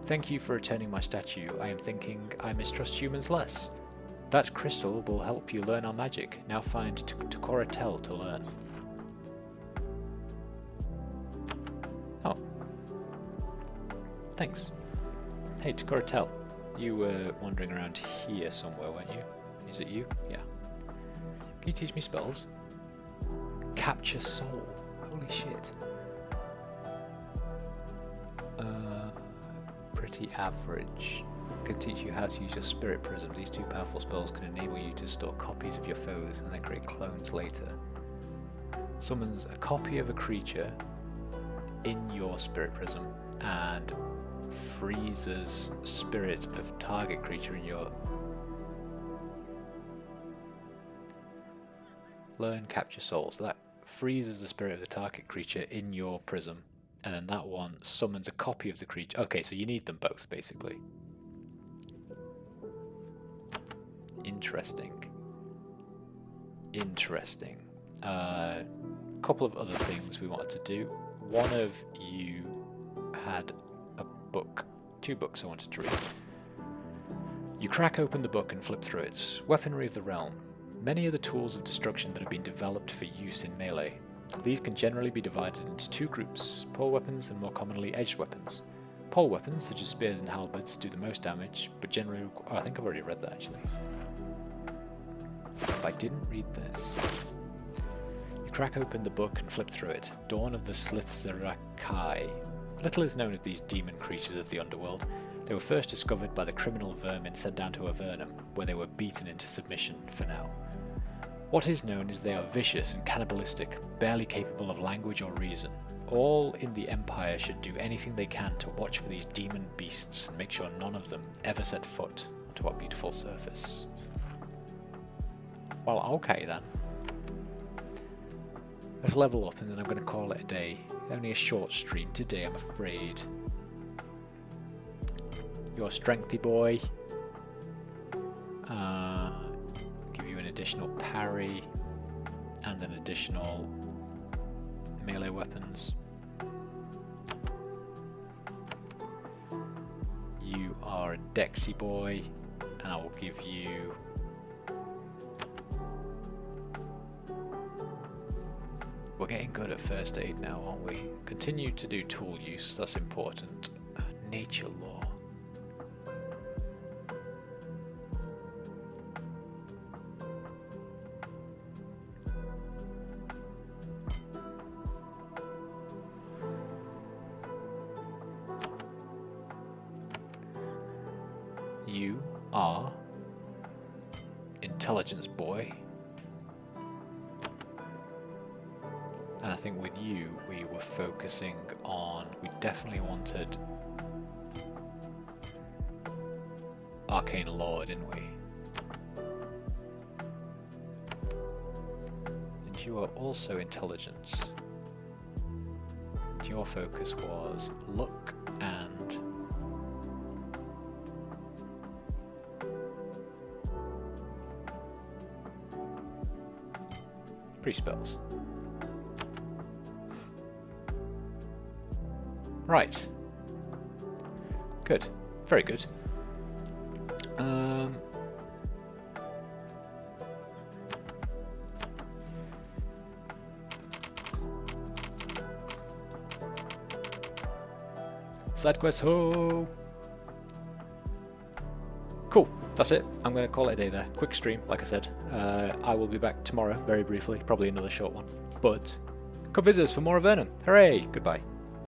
Thank you for returning my statue. I am thinking I mistrust humans less. That crystal will help you learn our magic. Now find Takora Tell to learn. Oh. Thanks. Hey, Takora Tell. You were wandering around here somewhere, weren't you? Is it you? Yeah. Can you teach me spells? Capture soul. Holy shit. Pretty average. Can teach you how to use your spirit prism. These two powerful spells can enable you to store copies of your foes and then create clones later. Summons a copy of a creature in your spirit prism and freezes spirit of target creature in your... Learn capture soul. So that freezes the spirit of the target creature in your prism. And then that one summons a copy of the creature. Okay, so you need them both, basically. Interesting. Interesting. Couple of other things we wanted to do. One of you had a book. 2 books I wanted to read. You crack open the book and flip through it. Weaponry of the realm. Many are the tools of destruction that have been developed for use in melee. These can generally be divided into 2 groups, pole weapons and more commonly edged weapons. Pole weapons, such as spears and halberds, do the most damage, but generally... Oh, I think I've already read that, actually. But I didn't read this. You crack open the book and flip through it. Dawn of the Slithzerakai. Little is known of these demon creatures of the underworld. They were first discovered by the criminal vermin sent down to Avernum, where they were beaten into submission for now. What is known is they are vicious and cannibalistic, barely capable of language or reason. All in the Empire should do anything they can to watch for these demon beasts and make sure none of them ever set foot onto our beautiful surface. Well, okay then. Let's level up and then I'm going to call it a day. Only a short stream today, I'm afraid. You're a strengthy boy. Give you an additional parry and an additional melee weapons. You are a Dexy boy, and I will give you we're getting good at first aid now, aren't we? Continue to do tool use, that's important. Nature law. You are intelligence boy. And I think with you, we were focusing on, we definitely wanted arcane lore, didn't we? And you are also intelligence. And your focus was luck and pre-spells. Right. Good. Very good. Side quest ho! Cool. That's it. I'm going to call it a day there. Quick stream, like I said. I will be back tomorrow, very briefly. Probably another short one. But come visit us for more Avernum. Hooray! Goodbye.